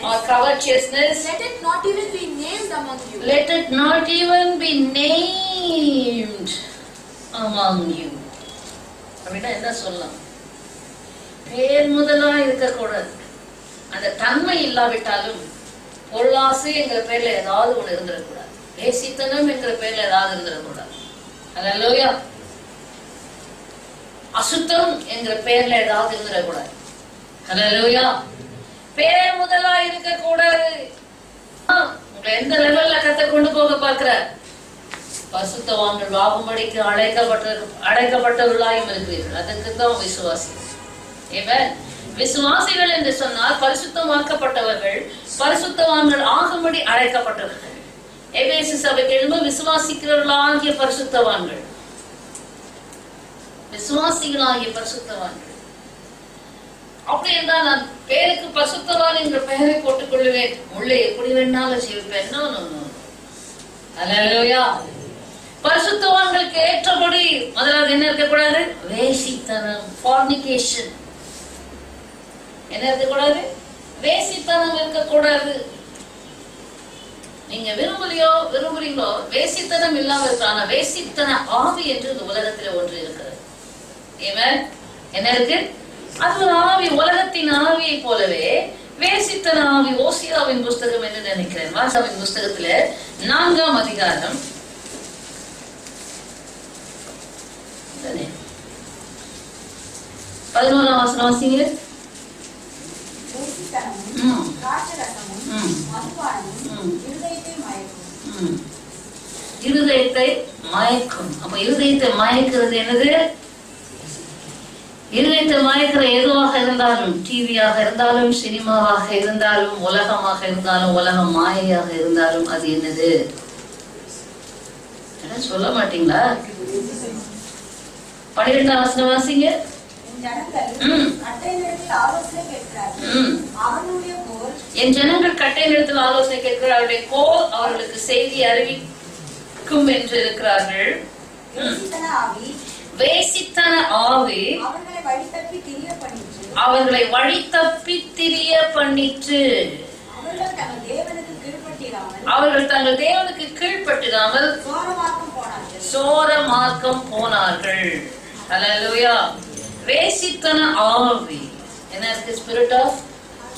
or covetousness, let it not even be named among you. Let it not even be named among you. அப்படின்னா என்ன சொல்லலாம்? பேர் முதலா இருக்கக்கூடாது. அந்த தன்மை இல்லாவிட்டாலும் பொருளாசை என்கிற பேர்ல ஏதாவது ஒண்ணு இருந்துடக்கூடாது. வேசித்தனம் என்கிற பேர்ல ஏதாவது இருந்துடக்கூடாது. ஹல்லேலூயா. அசுத்தம் என்கிற பேர்ல ஏதாவது இருந்துடக்கூடாது. ஹல்லேலூயா. பேர் முதலா இருக்கக்கூடாது. உங்களை எந்த லெவல்ல கர்த்தர் கொண்டு போக பார்க்கிறார்? பரிசுத்தவான்கள் ஆகும்படிக்கு அழைக்கப்பட்டவர்களாயும் இருக்கிறீர்கள். அதுக்கு தான் விசுவாசி. ஆமென். விசுவாசிகள் என்று சொன்னால் பரிசுத்தமாக்கப்பட்டவர்கள், பரிசுத்தவான்கள் ஆகும்படி அழைக்கப்பட்டவர்கள். எபேசு சபைக்கு எழும்ப விசுவாசிக்கிறவர்களாகிய பரிசுத்தவான்கள், விசுவாசிகளாகிய பரிசுத்தவான்கள். அப்படி என்றால் நான் பேருக்கு பரிசுத்தவான் என்ற பெயரை போட்டுக் கொள்ளுவேன், உள்ளே எப்படி வேணாலும் ஜீவிப்பேன். ஹல்லேலூயா. பரிசுத்தவான்களுக்கு ஏற்றபடி முதலாவது என்ன இருக்கக்கூடாது? வேசித்தனம், fornication. என்ன இருக்கக்கூடாது? வேசித்தனம் இருக்கக்கூடாது. நீங்க விரும்புறீங்களோ வேசித்தனம் இல்லாம இருக்கான வேசித்தன ஆவி என்று இந்த உலகத்துல ஒன்று இருக்கிறது. ஆமென். என்ன இருக்கு? அது ஒரு ஆவி, உலகத்தின் ஆவியை போலவே வேசித்தன ஆவி. ஓசியாவின் புஸ்தகம் என்று நினைக்கிறேன். வாசாவின் புஸ்தகத்துல 4ஆம் அதிகாரம் 11ஆம் வசனம் வாசிங்க. இருதயத்தை மயக்கும். அப்ப இருதயத்தை மயக்கிறது என்னது? இருதயத்தை மயக்கிற எதுவாக இருந்தாலும், டிவியாக இருந்தாலும், சினிமாவாக இருந்தாலும், உலகமாக இருந்தாலும், உலக மாயையாக இருந்தாலும் அது என்னது? சொல்ல மாட்டீங்களா? 12ஆம் வசனம் வாசிங்க. என் ஜனங்கள் கட்டை நிலத்தில் ஆலோசனை கேட்கிறார்கள், கோல் அவர்களுக்கு செய்தி அறிவிக்கும் என்று இருக்கிறார்கள். வேசித்தன ஆவி அவர்களை வழி தப்பி திரிய பண்ணிற்று. அவர்கள் தங்கள் தேவனுக்கு கீழ்ப்பட்டிராமல் சோர மார்க்கம் போனார்கள். ஹல்லேலூயா. வேசித்தன ஆவி என்ன இருக்கு? Spirit of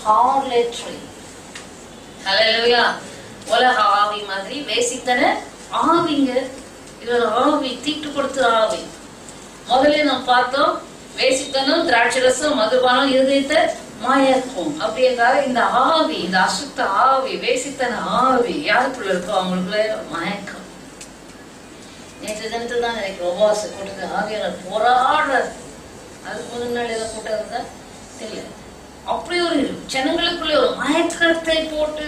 harlotry. ஹல்லேலூயா. உலக ஆவி மாதிரி வேசித்தன ஆவிங்க. இது ஒரு ஆவி, தீட்டு கொடுத்த ஆவி. முதல்ல நாம் பார்த்தோம், வேசித்தனம், திராட்சரசம், மதுபானம் இருதயத்தை மயக்கும். அப்படி என்றால் இந்த ஆவி, இந்த அசுத்த ஆவி, வேசித்தன ஆவி யாருக்குள்ள இருக்கோ அவங்களுக்குள்ள மயக்கம். நேற்று தினத்துல தான் எனக்கு உபவாச கூட்டத்தை ஆவியாளர் போராடுற, அதுக்கு முதல் நாள் ஏதோ கூட்டம் இருந்தா தெரியல. அப்படி ஒரு ஜனங்களுக்குள்ள ஒரு மயக்கத்தை போட்டு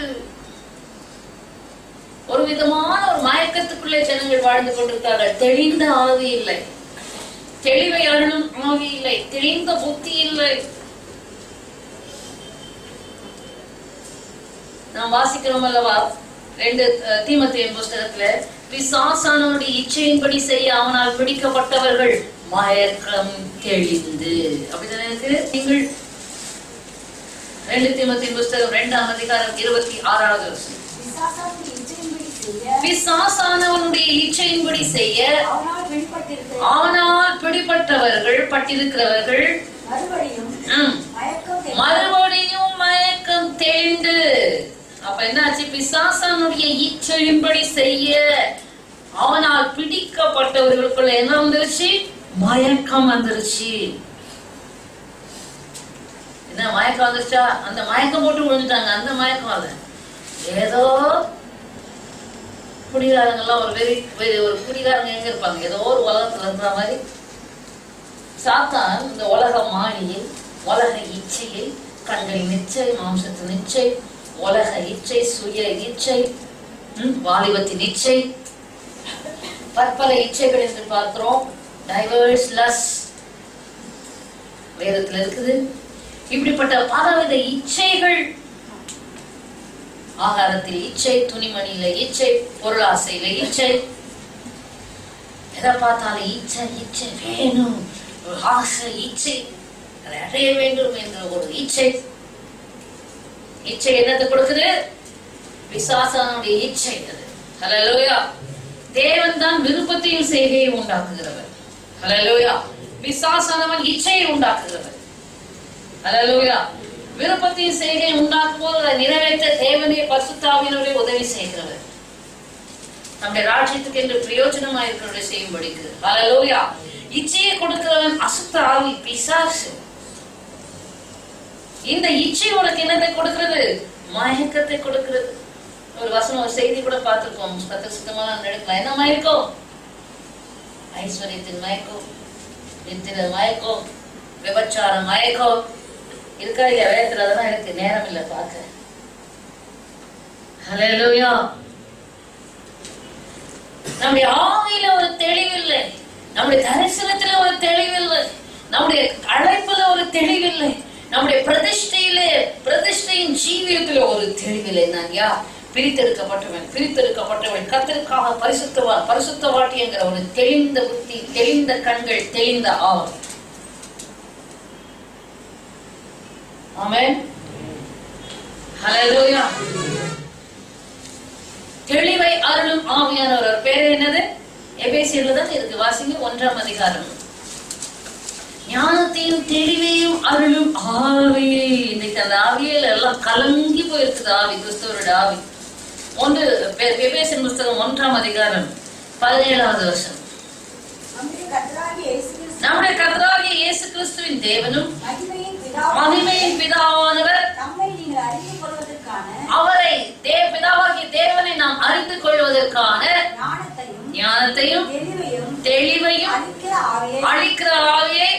ஒரு விதமான ஒரு மயக்கத்துக்குள்ளே ஜனங்கள் வாழ்ந்து கொண்டிருக்கிறார்கள். தெளிந்த ஆவி இல்லை, தெளிவை அருளும் ஆவி இல்லை, தெளிந்த புத்தி இல்லை. நாம் வாசிக்கிறோம் அல்லவா 2 தீமோத்தேயு புஸ்தகத்துல, பிசாசானவனுடைய இச்சையின்படி செய்ய அவனால் பிடிக்கப்பட்டவர்கள் மயக்கம் தெளிந்து. அப்படிதானே இருக்கு. நீங்கள் 2 தீமோத்தேயு புஸ்தகம் 2ஆம் அதிகாரம் 26வது வசனம். பிசாசானவனுடைய இச்சையின்படி செய்ய அவனால் பிடிப்பட்டவர்கள் பட்டிருக்கிறவர்கள் மறுபடியும் மயக்கம் தெளிந்து. அப்ப என்னாச்சு? பிசாசானுடைய இச்சையின்படி செய்ய அவனால் பிடிக்கப்பட்டவர்களுக்குள்ள என்ன வந்துருச்சு? மயக்கம் வந்துருச்சு. என்ன மயக்கம் வந்துருச்சா? அந்த மயக்கம் போட்டு விழுந்துட்டாங்க. அந்த மயக்கம் அல்ல, ஏதோ குடிகாரங்கெல்லாம் ஒரு குடிகாரங்க எங்க இருப்பாங்க? ஏதோ ஒரு உலகத்துல இருக்கிற மாதிரி சாத்தான் இந்த உலக மாயை, உலக இச்சையை, கண்களின் இச்சை, மாம்சத்தின் இச்சை, உலக இச்சை, சுய இச்சை, வாலிபத்தின் இச்சை, பற்பல இச்சைகள் என்று பார்க்கிறோம். டைவர்ஸ் லஸ் வேதத்துல இருக்குது. இப்படிப்பட்ட பலவித இச்சைகள், ஆகாரத்தில் இச்சை, துணிமணியில இச்சை, பொருளாசையில இச்சை, எதை பார்த்தாலும் இச்சை, இச்சை வேணும், ஆசை, இச்சை, அதை அடைய வேண்டும் என்ற ஒரு இச்சை. இச்சை என்னத்தை கொடுக்குது? பிசாசானுடைய இச்சை அது. ஹல்லேலூயா. தேவன் தான் விருப்பத்தையும் செய்கையை உண்டாக்குகிறவர். ஹல்லேலூயா. பிசாசானவன் இச்சையை உண்டாக்குகிறவர். ஹல்லேலூயா. விருப்பத்தையும் செய்கையை உண்டாக்கும் போது அதை நிறைவேற்ற தேவனே பரிசுத்த ஆவியினாலே உதவி செய்கிறவர். நம்முடைய ராஜ்யத்துக்கு என்று பிரயோஜனமாக இருக்கிறவரை செய்யும்படிக்கு. ஹல்லேலூயா. இச்சையை கொடுக்கிறவன் அசுத்த ஆவி, பிசாசு. இந்த இச்சை உனக்கு என்னத்தை கொடுக்கிறது? மயக்கத்தை கொடுக்கிறது. ஒரு வசனம், ஒரு செய்தி கூட பார்த்திருக்கோம். சுத்தமான நடக்கலாம். என்ன மயக்கம்? ஐஸ்வர்யத்தின் மயக்கம், நித்திர மயக்கம், விபச்சார மயக்கம் இருக்கா இல்லையா? வேதத்துல அதெல்லாம் இருக்கு. நேரம் இல்லை பார்க்க. ஹல்லேலூயா. நம்முடைய ஆவியில ஒரு தெளிவில்லை, நம்முடைய தரிசனத்துல ஒரு தெளிவில்லை, நம்முடைய அழைப்புல ஒரு தெளிவில்லை, நம்முடைய பிரதிஷ்டையின் ஜீவியத்துல ஒரு தெளிவில்லை. நான் யார்? பிரித்தெடுக்கப்பட்டவன், கர்த்தருக்காக பரிசுத்தவாட்டி என்கிற ஒரு தெளிந்த புத்தி, தெளிந்த கண்கள், தெளிந்த ஆவி. ஆமென். ஹல்லேலூயா. அருளும் ஆவியானவர். அவர் பேரு என்னது? எபேசியர்ல தான் இருக்கு. வாசிங்க 1ஆம் அதிகாரம். ஞானத்தையும் தெளிவையும் அருளும் ஆவியே. இன்னைக்கு அந்த ஆவியில எல்லாம் கலங்கி போயிருக்குது. ஆவி, கிறிஸ்துவரோட ஆவி. எபேசியர் புஸ்தகம் 1ஆம் அதிகாரம் 17வது வசனம். நம்முடைய கர்த்தராகிய இயேசு கிறிஸ்துவின் தேவனும் மகிமையின் பிதாவானவர் அவரை பிதாவாகிய தேவனை நாம் அறிந்து கொள்வதற்கான ஞானத்தையும் தெளிவையும் அளிக்கிற ஆவியை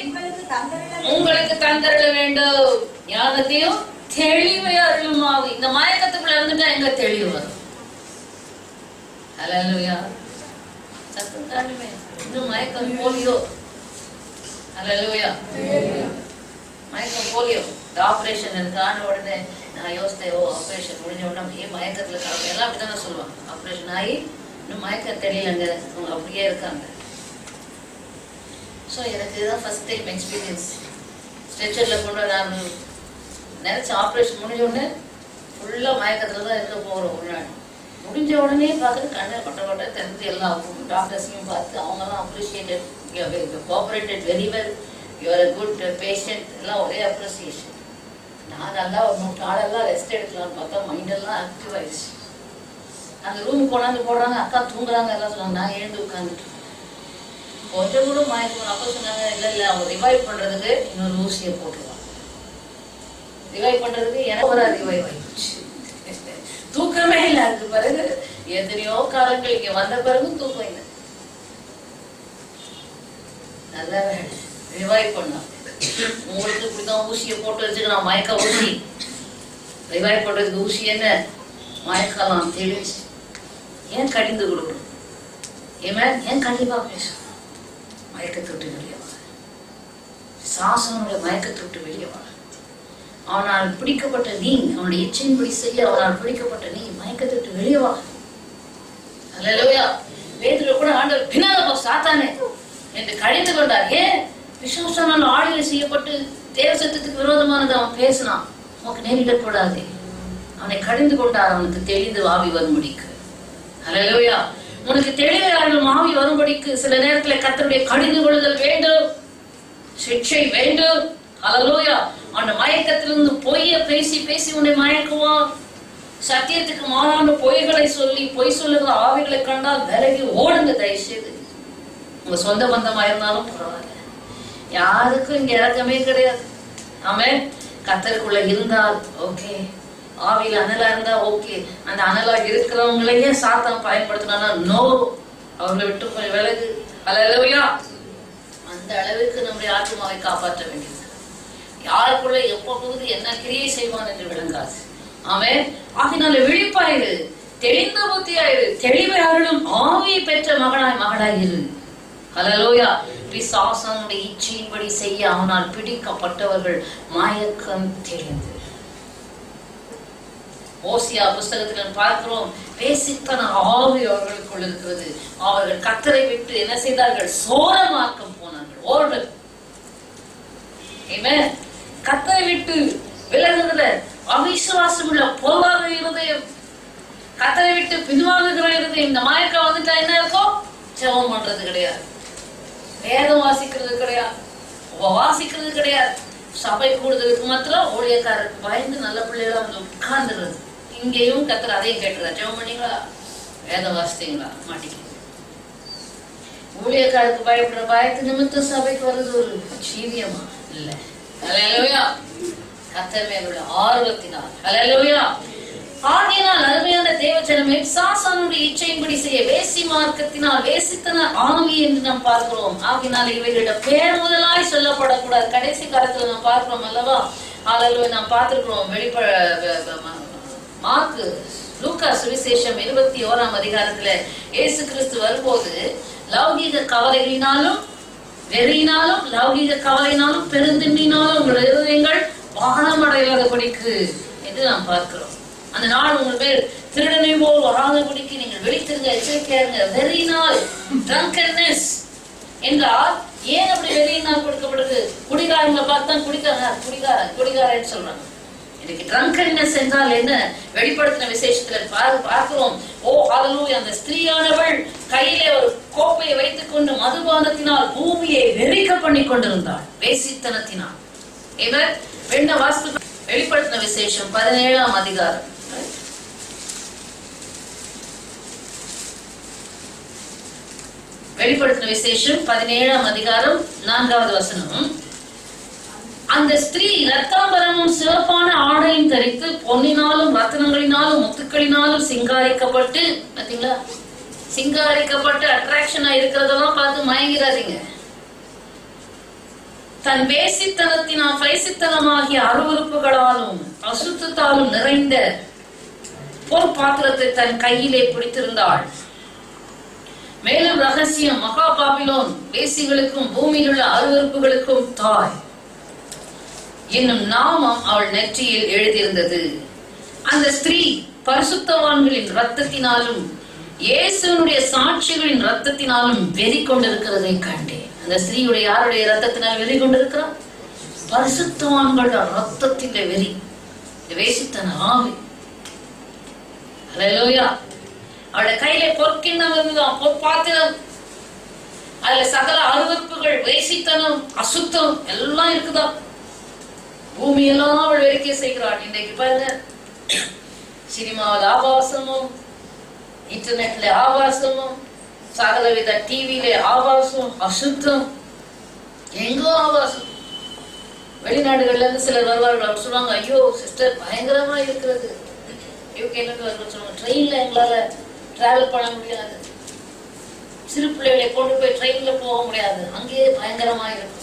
உங்களுக்கு தந்தருள வேண்டும். ஞானத்தையும் தெளிவை அருளும் ஆவி. இந்த மயக்கத்துக்குள்ள இருந்துட்டா எங்க தெளிவு வரும்? ஹல்லேலூயா. சத்தம் தாண்டுமே. இன்னும் மயக்கம் போலியோ. ஹல்லேலூயா. மயக்கம் போலியோ. ஆபரேஷன் இருக்கான உடனே நான் யோசித்தேன், ஆபரேஷன் முடிஞ்ச உடனே மயக்கத்துல எல்லாம் அப்படித்தானே சொல்லுவாங்க. ஆபரேஷன் ஆகி இன்னும் மயக்கம் தெரியலங்க, அவங்க அப்படியே இருக்காங்க. ஸோ எனக்கு இதுதான் ஃபர்ஸ்ட் டைம் எக்ஸ்பீரியன்ஸ். ஸ்ட்ரெச்சர்ல கொண்டு நான் நினைச்ச ஆப்ரேஷன் முடிஞ்ச உடனே ஃபுல்லாக மயக்கத்தில் தான் இருக்க போகிறோம். ஒரு நாள் முடிஞ்ச உடனே பார்த்துட்டு கண்ணை கொட்ட தெரிஞ்சு எல்லாம் டாக்டர்ஸையும் பார்த்து அவங்கெல்லாம் appreciated, cooperated very well, you are a good patient, எல்லாம் ஒரே அப்ரிசியேஷன். நான் நல்லா ஒரு 3 நாளெல்லாம் ரெஸ்ட் எடுக்கலாம்னு பார்த்தா மைண்டெல்லாம் ஆக்டிவ் ஆயிடுச்சு. அந்த ரூமுக்கு கொண்டாந்து போடுறாங்க, அக்கா தூங்குறாங்க எல்லாம் சொன்னாங்க. நான் எழுந்து உட்காந்துட்டு கொஞ்சம் கூட மயக்கம். அப்போ சொன்னாங்க, இல்லை அவங்க ரிவைவ் பண்ணுறதுக்கு இன்னொரு ஊசியை போட்டுருவாங்க. ரிவைவ் பண்ணுறதுக்கு எனக்கு ஒரு ரிவைவ் ஆயிடுச்சு. தூக்கமே இல்லை. அதுக்கு பிறகு எத்தனையோ காலங்கள் இங்கே வந்த பிறகும் தூக்கம் இல்லை. நல்லா ரிவைவ் பண்ணோம். உங்களுக்கு இப்படிதான் ஊசியை போட்டு வச்சுக்கலாம், மயக்க ஊசி. ரிவைவ் பண்றதுக்கு ஊசி என்ன? மயக்கலாம் தெளிச்சு. ஏன் கடிந்து கொடுக்கணும்? ஏன் கண்டிப்பா பேசும்? மயக்கத்தை விட்டு வெளியே வா. சாசனுடைய மயக்கத்தை விட்டு வெளியே வா. அவனால் பிடிக்கப்பட்ட நீ, அவனுடைய இச்சையின்படி செய்ய அவனால் பிடிக்கப்பட்ட நீ மயக்கத்தை விட்டு வெளியே வா. அல்லேலூயா. பேதுரு கூட ஆண்டவர் பின்னால போ சாத்தானே என்று கடிந்து கொண்டார். ஏன்? பிசாசானால் ஆளுகை செய்யப்பட்டு தேவசத்துக்கு விரோதமானது அவன் பேசினான். உனக்கு நேரிடக்கூடாது. அவனை கடிந்து கொண்டார். அவனுக்கு தெளிந்து ஆவி வரும்படிக்கு. அல்லேலூயா. உனக்கு தெளிவாக ஆவி வரும்படிக்கு சில நேரத்துல கர்த்தருடைய கடிந்து கொள்ளுதல் வேண்டும், சிக்ஷை வேண்டும். அல்லேலூயா. அந்த மயக்கத்திலிருந்து பொய்ய பேசி பேசி உன்னை மயக்குவான். சத்தியத்துக்கு மாறான பொய்களை சொல்லி பொய் சொல்லுகிற ஆவிகளை கண்டால் விலகி ஓடுங்க தயவுசெய்து. உங்க சொந்த பந்தமா இருந்தாலும் பரவாயில்ல, யாருக்கும் இங்க இறக்கமே கிடையாது. ஆமென். கர்த்தருக்குள்ள இருந்தால் ஓகே, ஆவியில் அனலா இருந்தா ஓகே. அந்த அனலா இருக்கிறவங்களையே சாத்தான் பயன்படுத்தினா நோ, அவர்களை விட்டு கொஞ்சம் விலகு. அல்லேலூயா. அந்த அளவுக்கு நம்முடைய ஆத்மாவை காப்பாற்ற வேண்டியது. யாருக்குள்ள எப்ப போகுது என்ன கிரியை செய்வான் என்று விளங்காது. ஆமென். ஆகினால விழிப்பாயிரு, தெளிந்த புத்தியாயிரு, தெளிவை அருளும் ஆவியை பெற்ற மகளாய் இரு. அல்லேலூயா. பிசாசனுடைய இச்சையின்படி செய்ய அவனால் பிடிக்கப்பட்டவர்கள் மயக்கம் தெளிந்து. ஓசியா புஸ்தகத்தில் பார்க்கிறோம், பேசித்தன ஆவி அவர்களுக்குள் இருக்கிறது. அவர்கள் கர்த்தரை விட்டு என்ன செய்தார்கள்? சோரமாக்கம் போனார்கள். ஓர்கள். கர்த்தரை விட்டு விலகுகிற அவிசுவாசம் உள்ள பொல்லாத இருதயம், கர்த்தரை விட்டு பின்வாங்குகிற இருதயம். இந்த மயக்கம் வந்துட்டா என்ன இருக்கும்? ஜெபம் பண்றது கிடையாது, வேதம் வாசிக்கிறது கிடையாது, வாசிக்கிறது கிடையாது. சபை கூடுதலுக்கு மாத்திரம் ஊழியக்காரருக்கு பயந்து நல்ல பிள்ளைகளா வந்து உட்கார்ந்துருது. இங்கேயும் கர்த்தர் அதையும் கேட்டுறாரு, ஜெபம் பண்ணீங்களா, வேதம் வாசித்தீங்களா? மாட்டீங்க. ஊழியக்காரருக்கு பயப்படுற பயத்து நிமித்தம் சபைக்கு வர்றது ஒரு சீவியமா இல்ல. அல்லேலூயா. கர்த்தர் மேலுள்ள ஆர்வத்தினால். அல்லேலூயா. ஆகையினால் அருமையான தேவஜனமே, சாசானுடைய இச்சையின்படி செய்ய வேசி மார்க்கத்தினால் வேசித்தன ஆவி என்று நாம் பார்க்கிறோம். ஆகையினால் இவைகளிட பேர் முதலாய் சொல்லப்படக்கூடாது. கடைசி காலத்துல நாம் பார்க்கிறோம் அல்லவா? அல்லேலூயா. நாம் பார்த்திருக்கிறோம். மார்க்கு லூக்கா சுவிசேஷம் 21ஆம் அதிகாரத்துல இயேசு கிறிஸ்து வரும்போது லௌகீக கவலைகளினாலும் வெறியினாலும் லௌகீக கவலையினாலும் பெருந்திண்டினாலும் உங்கள் இருதயங்கள் வானமடையாதபடிக்கு என்று நாம் பார்க்கிறோம். அந்த நாள் உங்கள் பேர் திருடனை போல் வராதபடிக்கு நீங்கள் விழித்திருங்க, எச்சரிக்கையாருங்க. வெறியினால் ட்ரங்கன்னஸ் என்றால் ஏன் அப்படி வெறியினால் கொடுக்கப்படுது? குடிகாரங்களை பார்த்தா குடிகாரன்னு சொல்றாங்க. இன்னைக்கு ட்ரங்கன்னஸ் என்றால் என்ன வெளிப்படுத்தின விசேஷத்துல பார்க்கிறோம். ஓ ஹalleluya. அந்த ஸ்திரீயானவள் கையிலே ஒரு கோப்பையை வைத்துக் கொண்டு மதுபானத்தினால் பூமியை வெறிக்க பண்ணி கொண்டிருந்தாள், வேசித்தனத்தினால். இவர் வெண்ட வாஸ்து வெளிப்படுத்தின விசேஷம் 17ஆம் அதிகாரம். வெளிப்படுத்தின விசேஷம் 17ஆம் அதிகாரம் 4வது வசனம். அந்த ஸ்திரீ ரத்தாம்பரமும் சிவப்பான ஆடையும் தரித்து பொன்னினாலும் ரத்தினங்களினாலும் முத்துக்களினாலும் சிங்காரிக்கப்பட்டு, பாத்தீங்களா, சிங்காரிக்கப்பட்டு அட்ராக்ஷனா இருக்கிறதெல்லாம் பார்த்து மயங்கிறாதீங்க. தன் வேசித்தனத்தினால் பைசித்தனமாகிய அருவருப்புகளாலும் அசுத்தத்தாலும் நிறைந்த பொன் பாத்திரத்தை தன் கையிலே பிடித்திருந்தாள். மேலும் ரகசியம், மகா பாபிலோன் வேசிகளுக்கும் பூமியில் உள்ள அருவருப்புகளுக்கும் தாய் என்னும் நாமம் அவள் நெற்றியில் எழுதியிருந்தது. அந்த ஸ்திரீ பரிசுத்தவான்களின் இரத்தத்தினாலும் இயேசுவினுடைய சாட்சிகளின் இரத்தத்தினாலும் வெறி கொண்டிருக்கிறதை கண்டேன். அந்த ஸ்திரீயுடைய யாருடைய இரத்தத்தினால் வெறி கொண்டிருக்கிறார்? பரிசுத்தவான்களோட இரத்தத்திலே வெறி, வேசித்தன ஆவி. ஹல்லேலூயா. அவளுடைய கையில பொற்கிண்ணம் இருந்துதான், பொற்பாத்திரம், அதுல சகல அருவருப்புகள், வேசித்தனம், அசுத்தம் எல்லாம் இருக்குதா. பூமியெல்லாம் அவள் வெறிக்கை செய்கிறாள். இன்றைக்கு பாருங்க, சினிமாவில் ஆபாசமும், இன்டர்நெட்ல ஆபாசமும், சகலவித டிவியில ஆபாசம், அசுத்தம், எங்கோ ஆபாசம். வெளிநாடுகள்ல இருந்து சிலர் வருவார்கள், அவர் சொல்லுவாங்க, ஐயோ சிஸ்டர் பயங்கரமா இருக்கிறது. சொல்லுவாங்க, ட்ரெயின்ல எங்களால டிராவல் பண்ண முடியாது, சிறு பிள்ளைகளை கொண்டு போய் ட்ரெயின்ல போக முடியாது, அங்கேயே பயங்கரமா இருக்கும்.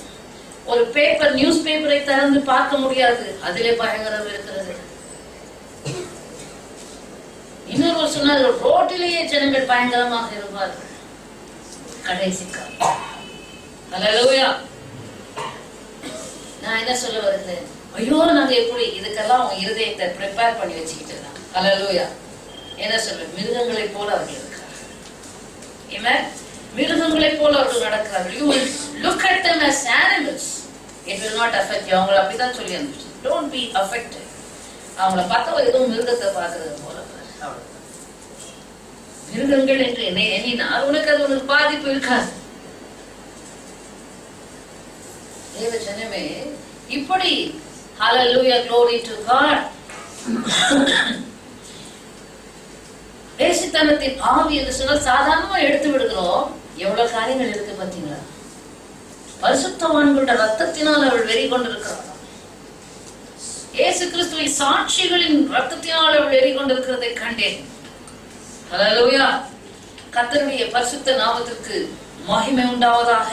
ஒரு பேப்பர், நியூஸ் பேப்பரை திறந்து பார்க்க முடியாது, அதிலே பயங்கரம் இருக்கிறது. இன்னொரு சொன்னார், ரோட்டிலேயே ஜனங்கள் பயங்கரமாக இருப்பார்கள் கடைசி காலம். ஹல்லேலூயா. நான் என்ன சொல்ல வருகிறேன், ஐயோ நாங்க எப்படி இதுக்கெல்லாம் உங்க இருதயத்தை ப்ரிப்பேர் பண்ணி வச்சுக்கிட்டு இருக்காங்க. ஹல்லேலூயா. என்ன சொல்ற, மிருகங்களை போல அவர்கள் இருக்கிறார்கள். ஆமென். மிருகங்களை போல அவர்கள் நடக்கிறார்கள். You will look at them as animals. It will not affect you. அவங்களை அப்படிதான் சொல்லி அனுப்பிச்சு. Don't be affected. அவங்கள பார்த்தா ஏதோ மிருகத்தை பார்க்கறது போல. மிருகங்கள் என்று என்ன எண்ணினால் உனக்கு அது உனக்கு பாதிப்பு இருக்காது. தேவ ஜனமே, இப்படி ஹல்லேலூயா, glory to God. வேசித்தனத்தின் ஆவி என்று சொன்னால் சாதாரணமா எடுத்து விடுகிறோம். எவ்வளவு காரியங்கள் இருக்கு பாத்தீங்களா. பரிசுத்தவான்களோட ரத்தத்தினால் அவள் வெறி கொண்டிருக்கிறாள். இயேசு கிறிஸ்துவின் சாட்சிகளின் ரத்தத்தினால் அவள் வெறி கொண்டிருக்கிறதை கண்டேன். ஹல்லேலூயா. கர்த்தருடைய பரிசுத்த நாமத்திற்கு மகிமை உண்டாவதாக.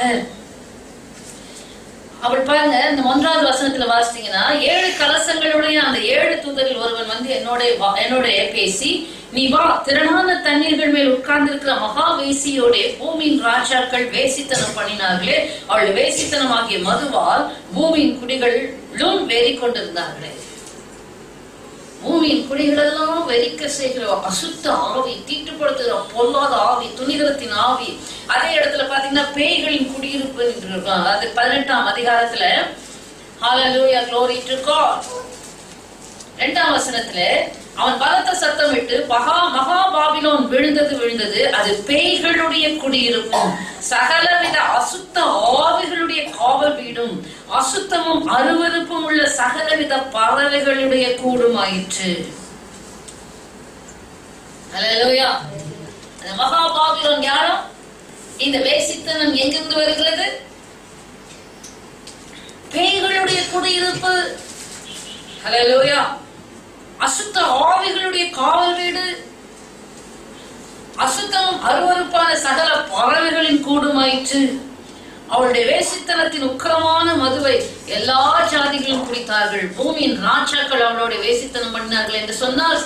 அவள் பாருங்க, இந்த 1வது வசனத்துல வாசித்தீங்கன்னா, 7 கலசங்களுடைய அந்த 7 தூதரில் ஒருவன் வந்து என்னோட பேசி, நீ வா, திரளான தண்ணீர்கள் மேல் உட்கார்ந்து இருக்கிற மகா வேசியோட பூமியின் ராஜாக்கள் வேசித்தனம் பண்ணினார்களே, அவள் வேசித்தனமாகிய மதுவால் பூமியின் குடிகளும் வெறி கொண்டிருந்தார்களே. பூமியின் குடிகளெல்லாம் வெறிக்க செய்கிற அசுத்த ஆவி, தீட்டுப்படுத்துகிற பொல்லாத ஆவி, துணிகரத்தின் ஆவி. அதே இடத்துல பாத்தீங்கன்னா பேய்களின் குடியிருப்பு என்று இருக்கும். அது 18ஆம் அதிகாரத்துல ஹல்லேலூயா, glory to God. 2ஆம் வசனத்துல, அவன் பலத்த சத்தமிட்டு மகா பாபிலோன் விழுந்தது, அது பேய்களுடைய குடியிருப்பும் சகலவித அசுத்த ஆவிகளுடைய காவல் வீடும் அசுத்தமும் அருவருப்பும் உள்ள சகலவித பறவைகளுடைய கூடுமாயிற்று. ஹல்லேலூயா. அந்த மகா பாபிலோன் யாரோ? இந்த வேசித்தனம் எங்கிருந்து வருகிறது? பேய்களுடைய குடியிருப்பு. ஹல்லேலூயா. அசுத்த ஆவிகளுடைய காவல் வீடு, அசுத்தமும் அருவருப்பான சகல பறவைகளின் கூடுமாயிற்று. அவளுடைய வேசித்தனத்தின் உக்கிரமான மதுவை எல்லா ஜாதிகளும் குடித்தார்கள். பூமியின் ராஜாக்கள் அவளுடைய வேசித்தனம் பண்ணினார்கள் என்று சொன்னால்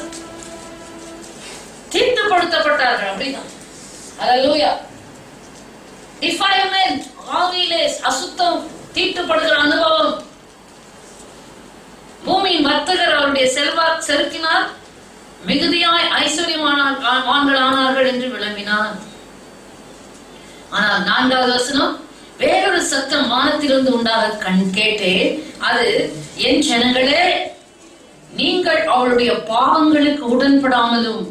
தீட்டுப்படுத்தப்பட்டார்கள். அப்படிதான். ஹல்லேலூயா. டிஃபைல்மென்ட், ஆவியிலே அசுத்தம், தீட்டுப்படுகிற அனுபவம். பூமியின் வர்த்தகர் அவருடைய செருக்கினால் மிகுதியாய் ஐஸ்வர்யமானார்கள் என்று விளம்பினார். ஆனால் 4வது வசனம், வேறொரு சத்தம் வானத்திலிருந்து உண்டாக கேட்டேன். அது, என் ஜனங்களே, நீங்கள் அவளுடைய பாவங்களுக்கு உடன்படாமலும்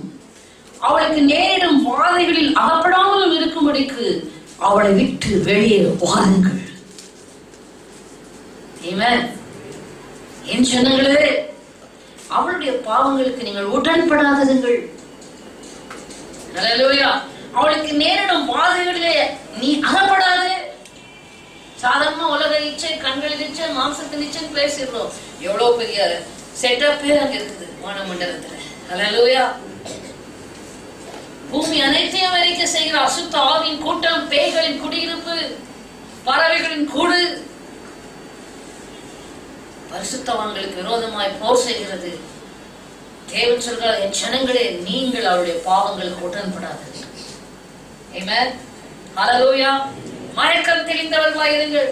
அவளுக்கு நேரிடும் வாதைகளில் அகப்படாமலும் இருக்கும்படிக்கு அவளை விட்டு வெளியே வாருங்கள். என் சொன்னங்களே, அவளுடைய பாவங்களுக்கு நீங்கள் உடன்படாததுங்கள். அல்லேலூயா. அவளுக்கு நேரிடும் வாதைகளிலே நீ அகப்படாதே. சாதாரண உலக இச்சை, கண்களின் இச்சை, மாம்சத்தின் இச்சை பேசிடுறோம். எவ்வளவு பெரிய செட்டப்பே அங்க இருக்குது வானமண்டலத்துல. அல்லேலூயா. பூமி அனைத்தையும் வரைக்க செய்கிற அசுத்த ஆவியின் கூட்டம், பேய்களின் குடியிருப்பு, பறவைகளின் கூடு பரிசுத்தவான்களுக்கு விரோதமாய் போர் செய்கிறது. தேவன் சொல்கிறார், என் ஜனங்களே, நீங்கள் அவருடைய பாவங்களுக்கு உடன்படாதீர்கள். ஆமென். ஹல்லேலூயா. மயக்கம் தெளிந்தவர்களாய் இருங்கள்,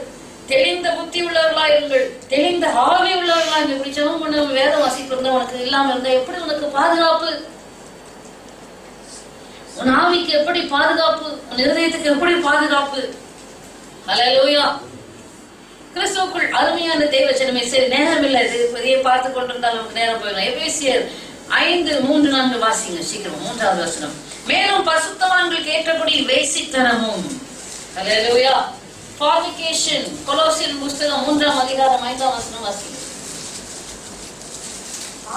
தெளிந்த புத்தி உள்ளவர்களாய் இருங்கள், தெளிந்த ஆவி உள்ளவர்களாய் இருங்கள். இப்படி ஜெபம் பண்ண வேத வாசிப்பு இருந்தா உனக்கு இல்லாம இருந்தா எப்படி உனக்கு பாதுகாப்பு? உன் ஆவிக்கு எப்படி பாதுகாப்பு? உன் இருதயத்துக்கு எப்படி பாதுகாப்பு? ஹல்லேலூயா. கிறிஸ்துவுக்குள் அருமையான தேவ ஜனமே, சரி நேரம் இல்லை, இதை பார்த்து கொண்டிருந்தால் நமக்கு நேரம் போயிடும். எபேசியர் 5:3-4 வாசிங்க சீக்கிரம். 3வது வசனம். மேலும் பரிசுத்தவான்களுக்கு ஏற்றபடி வேசித்தனமும், ஹல்லேலூயா, fornication, கொலோசியர் புத்தகம் 3ஆம் அதிகாரம் 5ஆம் வசனம் வாசிங்க.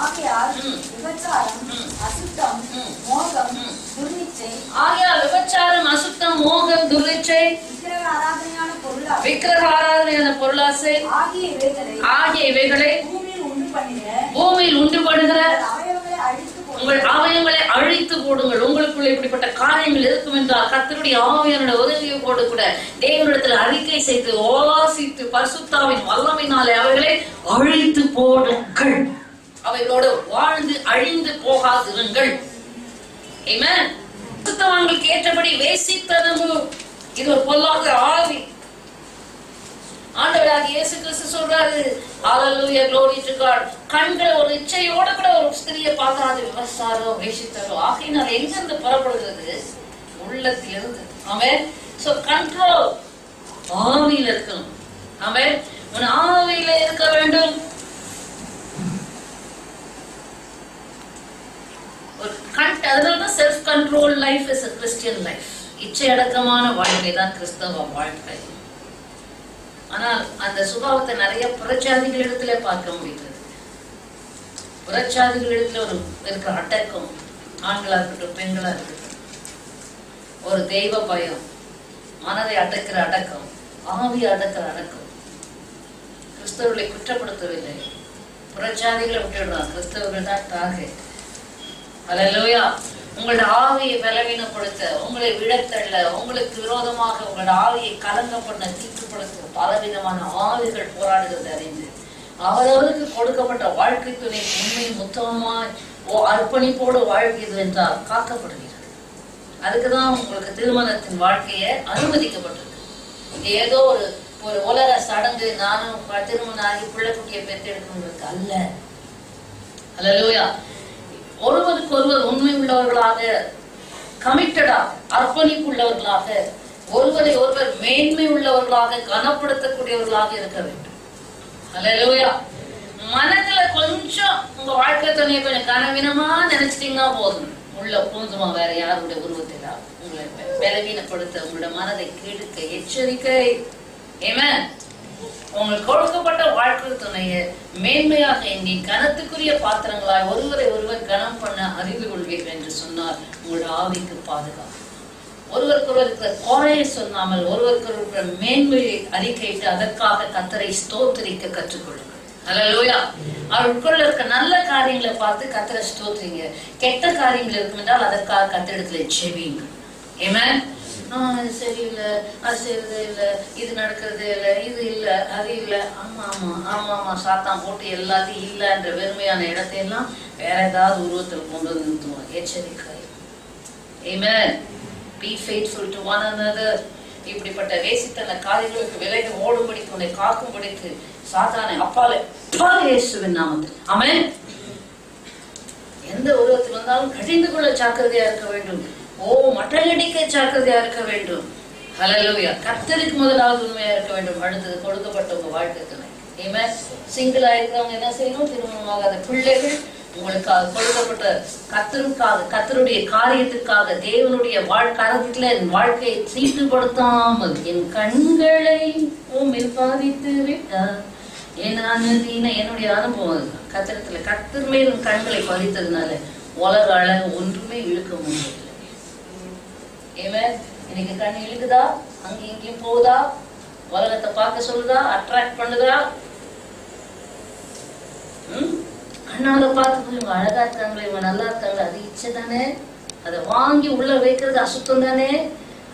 ஆகையால் விபச்சாரம், அசுத்தம், மோகம், துர்நிச்சை, விபச்சாரம், அசுத்தம், மோகம், துர்நிச்சை, விக்கிரக ஆராதனையான பொருளாசை ஆகிய இவைகளை பூமியில் உண்டு பண்ணுகிற உங்கள் அவயங்களை அழித்து போடுங்கள். உங்களுக்குள்ள இப்படிப்பட்ட காரியங்கள் இருக்கும் என்றால் கர்த்தருடைய ஆவியானுடைய உதவியோடு கூட தேவனிடத்தில் அறிக்கை செய்து வாசித்து பரிசுத்தாவின் வல்லமையினாலே அவைகளை அழித்து போடுங்கள். அவைகளோடு வாழ்ந்து அழிந்து போகாதிருங்கள். ஆமென். பரிசுத்தவான்களுக்கு ஏற்றபடி வேசித்தனமும், இது ஒரு பொல்லாத ஆவி. ஆண்டவராகிய இயேசு கிறிஸ்து சொல்றாரு, ஹல்லேலூயா, glory to God. கண்கள் ஒரு இச்சையோட கூட ஒரு ஸ்திரியை பார்க்காது விபச்சாரம், வேசித்தனம். ஆகையினால் எங்கிருந்து புறப்படுகிறது? உள்ளத்திலிருந்து. ஆமென். சோ கண்ட்ரோல் ஆவியில இருக்கணும். ஆமென். உன் ஆவியில இருக்க வேண்டும். அதனாலதான் self control life is a Christian life. இச்சை அடக்கமான வாழ்க்கை தான் கிறிஸ்தவ வாழ்க்கை. ஆனால் அந்த சுபாவத்தை நிறைய புறச்சாதிகளிடத்திலே பார்க்க முடிகிறது. புறச்சாதிகளிடத்துல ஒரு இருக்கிற அடக்கம், ஆண்களா இருக்கட்டும் பெண்களா இருக்கட்டும், ஒரு தெய்வ பயம், மனதை அடக்கிற அடக்கம், ஆவி அடக்கிற அடக்கம். கிறிஸ்தவர்களை குற்றப்படுத்தவில்லை, புறச்சாதிகளை விட்டுடுறான். கிறிஸ்தவர்கள் தான் டார்கெட். அல்லேலூயா. உங்களோட ஆவியை பலவீனப்படுத்த, உங்களை விழத்தள்ள, உங்களுக்கு விரோதமாக உங்களோட ஆவியை கலங்க பண்ண, தீட்டுப்படுத்த பலவிதமான ஆவிகள் போராடுகிறது அறிந்து அவரவருக்கு கொடுக்கப்பட்ட வாழ்க்கை துணை உண்மையும் உத்தமமாய் அர்ப்பணிப்போடு வாழ்கிறது என்றால் காக்கப்படுகிறது. அதுக்குதான் உங்களுக்கு திருமணத்தின் வாழ்க்கையை அனுமதிக்கப்பட்டது. ஏதோ ஒரு உலக சடங்கு, நானும் திருமணம் ஆகி பிள்ளை குட்டியை பெற்றெடுக்கணுங்கிறது அல்ல. அல்லேலூயா. ஒருவருக்கு ஒருவர் உண்மை உள்ளவர்களாக, கமிட்டடா, அர்ப்பணிப்புள்ளவர்களாக, ஒருவரை ஒருவர் மேன்மை உள்ளவர்களாக, கனப்படுத்தக்கூடியவர்களாக இருக்க வேண்டும். அல்லேலூயா. மனதுல கொஞ்சம் உங்க வாழ்க்கை துணையை கொஞ்சம் கனவீனமா நினைச்சிட்டீங்கன்னா போதும், உள்ள பூந்துமா வேற யாருடைய உருவத்தில உங்களை பலவீனப்படுத்த, உங்களோட மனதை கெடுக்க எச்சரிக்கை. ஆமென். உங்களுக்கு கொடுக்கப்பட்ட வாழ்க்கை துணையை மேன்மையாக எண்ணி கனத்துக்குரிய பாத்திரங்களாய் ஒருவரை ஒருவர் கனம் பண்ண அறிந்து கொள்வீர்கள் என்று சொன்னார். உங்களோட ஆவிக்கு பாதுகாப்பு. ஒருவருக்கொருவர் இருக்கிற குறையை சொல்லாமல் ஒருவருக்கொருவர் மேன்மையை அறிக்கையிட்டு அதற்காக கர்த்தரை ஸ்தோத்திரிக்க கற்றுக்கொள்ளுங்கள். அல்லேலூயா. அவருக்குள்ள இருக்க நல்ல காரியங்களை பார்த்து கர்த்தரை ஸ்தோத்திரிங்க. கெட்ட காரியங்கள் இருக்கும் என்றால் அதற்காக கர்த்தரிடத்துல ஜெபிங்க. ஆமென். இது சரியில்லை, அது செய்யறது இல்லை, இது நடக்கிறது இல்லை, இது இல்லை, அது இல்லை. ஆமா ஆமா ஆமா ஆமா சாத்தான் போட்டு எல்லாத்தையும் இல்லைன்ற வெறுமையான இடத்தையெல்லாம் வேற ஏதாவது உருவத்தில் கொண்டு வந்து நிறுத்துவோம். எச்சரிக்கை. ஆமென். Be faithful to one another. இப்படிப்பட்ட வேசித்தன காரியங்களுக்கு விலகி ஓடும்படிக்கு, உன்னை காக்கும்படிக்கு சாத்தானை அப்பாலே இயேசுவின் நாமத்தில். ஆமென். எந்த உருவத்தில் வந்தாலும் கடிந்து கொள்ள ஜாக்கிரதையா இருக்க வேண்டும். மட்டடிக்க ஜாக்கிரதையா இருக்க வேண்டும். ஹல்லேலூயா. கர்த்தருக்கு முதலாவது உண்மையா இருக்க வேண்டும். அடுத்தது கொடுக்கப்பட்ட உங்க வாழ்க்கை துணை. ஆமென். சிங்கிளா இருக்கிறவங்க என்ன செய்யணும்? திருமணமாகாத பிள்ளைகள் உங்களுக்காக கொடுக்கப்பட்ட கர்த்தருடைய காரியத்திற்காக தேவனுடைய காரியத்துல என் வாழ்க்கையை தீட்டுப்படுத்தாமல் என் கண்களை உம்மில் பாதித்து விட்டார். என்னுடைய அனுபவம் கர்த்தர் மேல் கண்களை பதித்ததுனால உலக அழகு ஒன்றுமே இழுக்க முடியவில்லை. ஏன் இன்னைக்கு கண் இழுக்குதா, அங்கேயும் இங்கேயும் போகுதா, உலகத்தை பார்க்க சொல்லுதா, அட்ராக்ட் பண்ணுதா? கண்ணால பார்த்து இவங்க அழகா இருக்காங்களே, இவங்க நல்லா இருக்காங்களே, அது இச்சை தானே. அதை வாங்கி உள்ள வைக்கிறது அசுத்தம் தானே,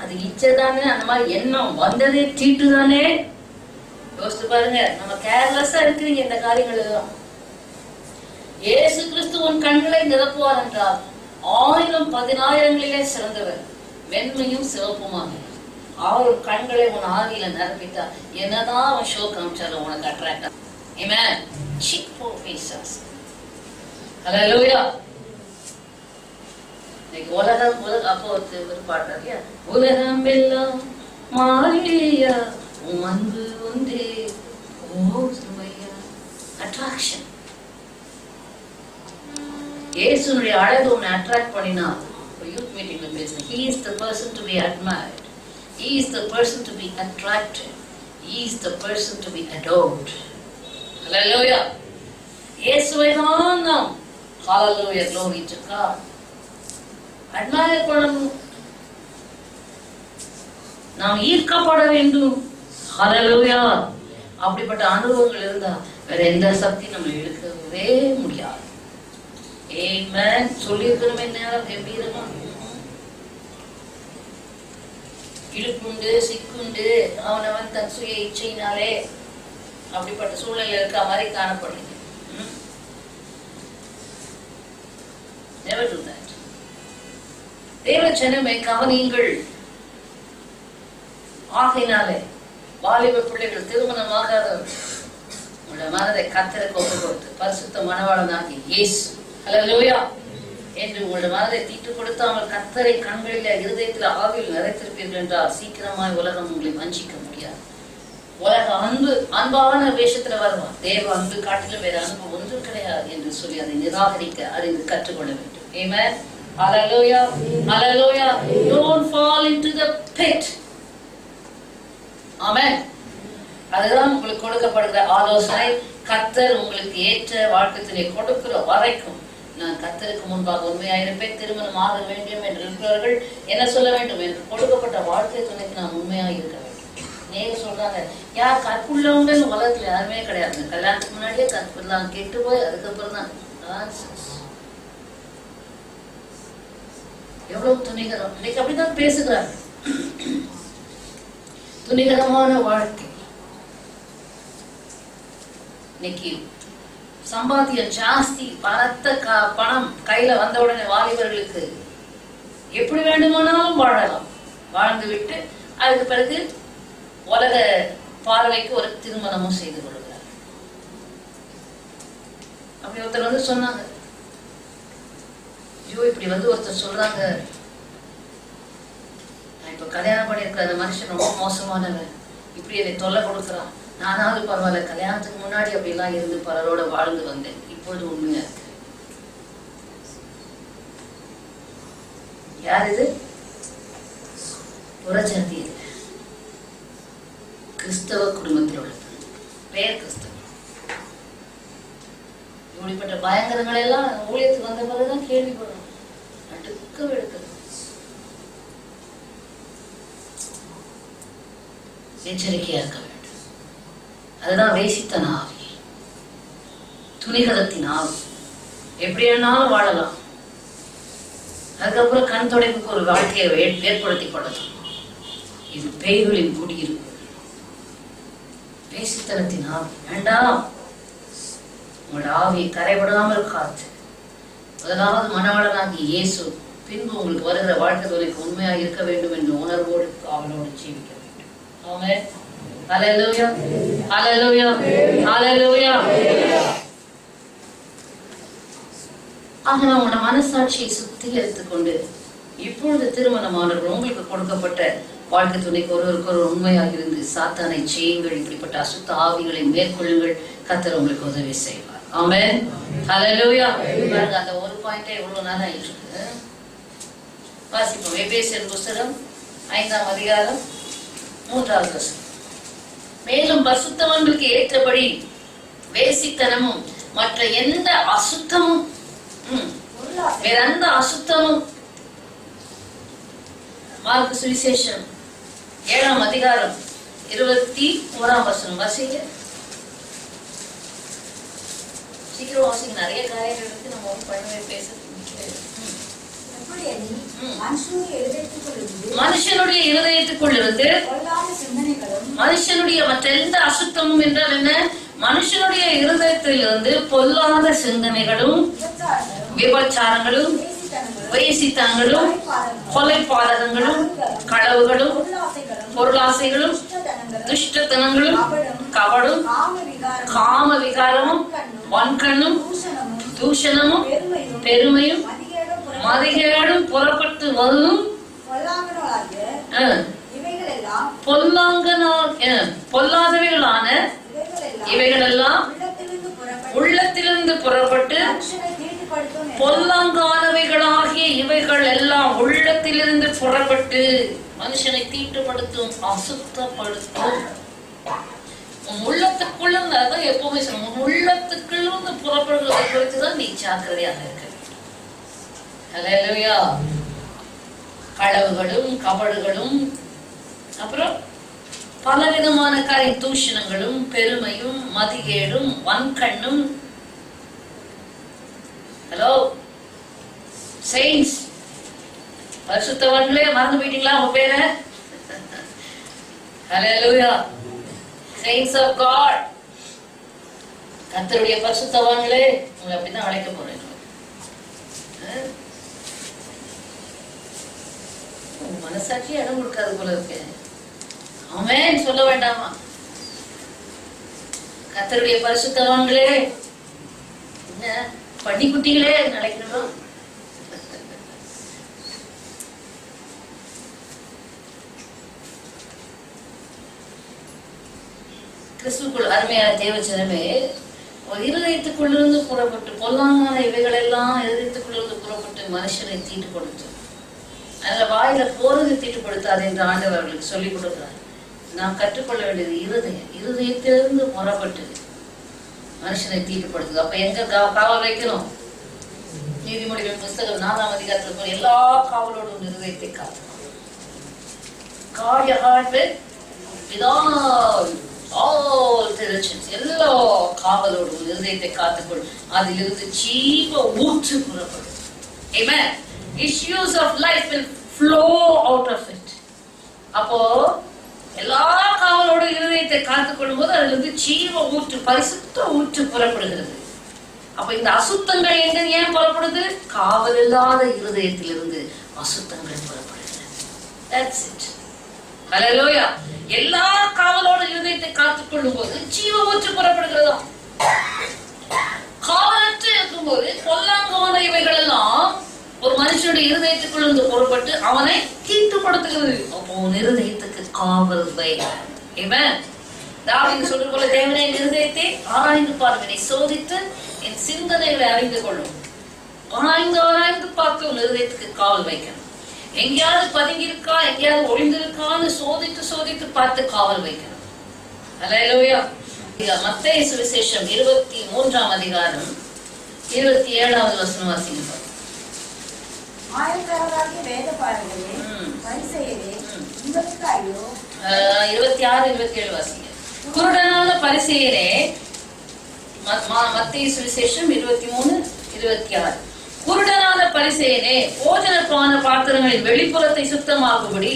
அது இச்சை தானே. அந்த மாதிரி எண்ணம் வந்ததே தீட்டு தானே. யோசித்து பாருங்க, நம்ம கேர்லெஸ்ஸா இருக்கிறீங்க இந்த காரியங்கள் எல்லாம். இயேசு கிறிஸ்து உன் கண்களை நிரப்புவார் என்றால் 1000-10,000ங்களிலே சிறந்தவர், வெண்மையும் சிவப்புமாக. அவர் கண்களை உன் ஆவியில நிரப்பிட்டா என்னதான் அவன் ஷோ காமிச்சாலும் உனக்கு attract. Amen. Cheap for faces. Hallelujah. உலகம் அப்போ ஒரு பாட்டு இல்லையா, உலகம் எல்லாம் மாறியா உன் அன்பு ஒன்றே ஓசுமையா. அட்ராக்ஷன். இயேசுனுடைய அழகு உன்னை அட்ராக்ட் பண்ணினா யூத் மீட்டிங்ல பேசுறேன். He is the person to be admired. He is the person to be attracted. He is the person to be adored. Hallelujah. இயேசுவை தான் நாம் Hallelujah, glory to God. admire பண்ணணும், நாம் ஈர்க்கப்பட வேண்டும். Hallelujah. அப்படிப்பட்ட அனுபவங்கள் இருந்தா வேற எந்த சக்தி நம்ம இழுக்கவே முடியாது. Amen. சொல்லியிருக்கிறோமே நேரம் கம்பீரமா. இழுக்குண்டு சிக்குண்டு அவனவன் தன் சுய இச்சையினாலே அப்படிப்பட்ட சூழ்நிலை இருக்க மாதிரி காணப்படுறீங்க. Never do that. தேவ ஜனமே கவனியுங்கள். ஆகையினாலே வாலிப பிள்ளைகள், திருமணமாகாதவர்கள், உங்களுடைய மனதை கர்த்தருக்கு ஒப்புக் கொடுத்து பரிசுத்த மணவாளனாகி இயேசு ஹல்லேலூயா என்று உங்களுடைய மனதை தீட்டு கொடுத்தாமல் கர்த்தரை கண்களில இருதயத்தில் ஆவியில் நிறைத்திருப்பீர்கள் என்றால் சீக்கிரமாய் உலகம் உங்களை வஞ்சிக்க முடியாது. உலக அன்பான வேஷத்துல வருவான். தேவ அன்பு காட்டிலும் வேற அன்பு ஒன்றும் கிடையாது என்று சொல்லி அதை நிராகரிக்க அறிந்து கற்றுக்கொள்ள வேண்டும். Amen. Hallelujah. Hallelujah. Don't fall into the pit. Amen. அதுதான் உங்களுக்கு கொடுக்கப்படுகிற ஆலோசனை. கர்த்தர் உங்களுக்கு ஏற்ற வாழ்க்கை துணை கொடுக்கிற வரைக்கும் நான் கர்த்தருக்கு முன்பாக உண்மையாயிருப்பேன். திருமணம் ஆக வேண்டும் என்று இருக்கிறவர்கள் என்ன சொல்ல வேண்டும் என்று கொடுக்கப்பட்ட வாழ்க்கை துணைக்கு நான் உண்மையாக இருக்க வேண்டும். நீங்க சொல்றாங்க யார் கற்புள்ளவங்க உலகத்துல யாருமே கிடையாது. கல்யாணத்துக்கு முன்னாடியே கற்புலாம் கெட்டு போய் அதுக்கப்புறம் தான் எவ்வளவு துணிகரம். இன்னைக்கு அப்படிதான் பேசுகிறாங்க. துணிகரமான வாழ்க்கை. இன்னைக்கு சம்பாத்தியம் ஜாஸ்தி, பணம் கையில வந்த உடனே வாலிபர்களுக்கு எப்படி வேண்டுமானாலும் வாழலாம். வாழ்ந்து விட்டு அதுக்கு பிறகு உலக பார்வைக்கு ஒரு திருமணமும் செய்து கொள்கிறார். அப்படி ஒருத்தர் வந்து சொன்னாங்க, ஐயோ இப்படி வந்து ஒருத்தர் சொல்றாங்க, நான் இப்ப கல்யாணம் பண்ணிருக்கிற அந்த மனுஷன் ரொம்ப மோசமானவன், இப்படி என்னை தொல்லை கொடுக்குறான், நானாவது பரவாயில்ல கல்யாணத்துக்கு முன்னாடி அப்படி எல்லாம் இருந்து பலரோட வாழ்ந்து வந்தேன், இப்பொழுது உண்மையா இருக்கு. யார் இது? புறஜாதி, கிறிஸ்தவ குடும்பத்தில் உள்ளது, பெயர் கிறிஸ்தவ. இப்படிப்பட்ட பயங்கரங்களை எல்லாம் ஊழியத்துக்கு வந்த பிறகுதான் கேள்விப்படும். நடுக்க எடுக்கிறது. எச்சரிக்கையா இருக்க வேண்டும். அதுதான் வேசித்தன ஆவி, துணிகரத்தின் ஆவி. எப்படி வேணாலும் வாழலாம். அதுக்கப்புறம் கண் தொடைப்புக்கு ஒரு வாழ்க்கையை ஏற்படுத்தி கொள்ளலாம். இது பேய்களின் குடியிருப்பு. வேசித்தனத்தின் ஆவி வேண்டாம். உங்களோட ஆவியை கரைபடாமல் காத்து முதலாவது மணவாளனாகி இயேசு, பின்பு உங்களுக்கு வருகிற வாழ்க்கை துணைக்கு உண்மையா இருக்க வேண்டும் என்று உணர்வோடு அவனோடு ஜீவிக்க வேண்டும். ஆமென். ஹல்லேலூயா. ஹல்லேலூயா. ஹல்லேலூயா. ஆக உங்களோட மனசாட்சியை சுத்திகரித்துக் கொண்டு இப்பொழுது திருமணமானவர்கள் உங்களுக்கு கொடுக்கப்பட்ட வாழ்க்கை துணைக்கு ஒருவருக்கு ஒரு உண்மையாக இருந்து சாத்தானை செய்யுங்கள். இப்படிப்பட்ட அசுத்த ஆவிகளை மேற்கொள்ளுங்கள். கர்த்தர் உங்களுக்கு உதவி செய்வார். ஆமென். ஹல்லேலூயா. அந்த ஒரு பாயிண்டே இவ்வளவு நேரம் ஆயிட்டு இருக்கு. வாசிப்போம். எபேசியர் புத்தகம் 5ஆம் அதிகாரம் 3வது வசனம். மேலும் பரிசுத்தவான்களுக்கு ஏற்றபடி வேசித்தனமும் மற்ற எந்த அசுத்தமும் வேற எந்த அசுத்தமும் மார்க்கு சுவிசேஷம் 7ஆம் அதிகாரம் 21ஆம் வசனம். வாசிங்க, சீக்கிரம் வாசிங்க. நிறைய காரியங்கள் இருக்கு, நம்ம பண்ணவே பேசுறது. மனுஷனுடைய இருதயத்துக்குள்ளிருந்து மனுஷனுடைய மற்ற எந்த அசுத்தமும் என்றால் என்ன? மனுஷனுடைய இருதயத்திலிருந்து பொல்லாத சிந்தனைகளும், விபச்சாரங்களும், வேசித்தனங்களும், கொலைபாதகங்களும், களவுகளும், பொருளாசைகளும், துஷ்டத்தனங்களும், கபடும், காம விகாரமும், வன்கண்ணும், தூஷணமும், பெருமையும், மதிகேடும் புறப்பட்டு வரும் பொல்லாதவைகளான இவைகளெல்லாம் உள்ளத்திலிருந்து புறப்பட்டு பொல்லாங்கானவைகளாகிய இவைகள் எல்லாம் உள்ளத்திலிருந்து புறப்பட்டு மனுஷனை தீட்டுப்படுத்தும், அசுத்தப்படுத்தும். உள்ளத்துக்குள்ள எப்பவுமே சொல்லுவோம், உள்ளத்துக்குள்ள புறப்படுவதை குறித்துதான் நீ ஜாக்கிரதையாக இருக்க. ஹல்லேலூயா. களவுகளும், கபடுகளும், அப்புறம் பலவிதமான தூஷணங்களும், பெருமையும், மதிகேடும், வன்கண்ணும். ஹலோ செயின்ஸ், பரிசுத்தவான்களே, மறந்து போயிட்டீங்களா உங்க பேரை? ஹல்லேலூயா. Saints of God, கர்த்தருடைய பரிசுத்தவான்களே, உங்களை அப்படிதான் அழைக்க போறேன். மனசாட்சி இடம் கொடுக்காது போல இருக்கு. ஆமென் சொல்ல வேண்டாமா? கர்த்தருடைய பரிசுத்தவான்களே, என்ன பன்னிக்குட்டிகளே நினைக்கணும். கிறிஸ்துக்குள் அருமையான தேவஜனமே, இருதயத்துக்குள்ளிருந்து புறப்பட்டு பொல்லாங்கான இவைகள் எல்லாம் இருதயத்துக்குள்ளிருந்து புறப்பட்டு மனுஷனை தீட்டுப்படுத்தும். அதனால வாயில போறது தீட்டுப்படுத்தாது என்று ஆண்டவர் அவர்களுக்கு சொல்லிக் கொடுக்கிறார். நாம் கற்றுக்கொள்ள வேண்டியது இருதயத்திலிருந்து புறப்பட்டு மனுஷனை தீட்டுப்படுத்துது. அப்ப எங்க காவல் வைக்கணும்? நீதிமொழிகள் புஸ்தகம் 4ஆம் அதிகாரத்தில் எல்லா காவலோடும் இருதயத்தை காத்து. God your heart with all diligence. எல்லா காவலோடும் இருதயத்தை காத்துக்கொள், அதிலிருந்து ஜீவ ஊற்று புறப்படும். Amen. Issues of life will flow out of it. அப்போ எல்லா காவலோட இருதயத்தை காத்துக்கொள்ளும் போது அதிலிருந்து ஜீவ ஊற்று, பரிசுத்த ஊற்று புறப்படுகிறது. அப்ப இந்த அசுத்தங்கள் எங்க ஏன் புறப்படுது? காவல் இல்லாத இருதயத்திலிருந்து அசுத்தங்கள் புறப்படுகிறது. That's it. ஹல்லேலூயா. எல்லா காவலோட இருதயத்தை காத்துக்கொள்ளும் போது ஜீவ ஊற்று புறப்படுகிறதா? காவலற்று இருக்கும் போது பொல்லாங்கான இவைகள் எல்லாம் ஒரு மனுஷனுடைய இருதயத்துக்குள்ள புறப்பட்டு அவனை தீட்டுப்படுத்துகிறது. அப்போ இருதயத்துக்கு காவல் வை. தாவீது சொல்றது போல, தேவனே என் இருதயத்தை ஆராய்ந்து பாருங்க, சோதித்து என் சிந்தனைகளை அறிந்து கொள்ளும். ஆராய்ந்து பார்த்து உன் இருதயத்துக்கு காவல் வைக்கணும். எங்கேயாவது பதுங்கி இருக்கா, எங்கேயாவது ஒளிந்திருக்கான்னு சோதித்து பார்த்து காவல் வைக்கணும். ஹல்லேலூயா. மத்தேயு சுவிசேஷம் 23ஆம் அதிகாரம் 27வது வசனம் வாசிங்க. ஆயக்காரராகிய வேதபாரகரே, பரிசேயரே, உங்களுக்கு ஐயோ. 26, 27 வாசிங்க. குருடனான பரிசேயரே, மத்தேயு சுவிசேஷம் 23:26. குருடனான பரிசேயனே, போஜனப்பான பாத்திரங்களின் வெளிப்புறத்தை சுத்தமாக்கும்படி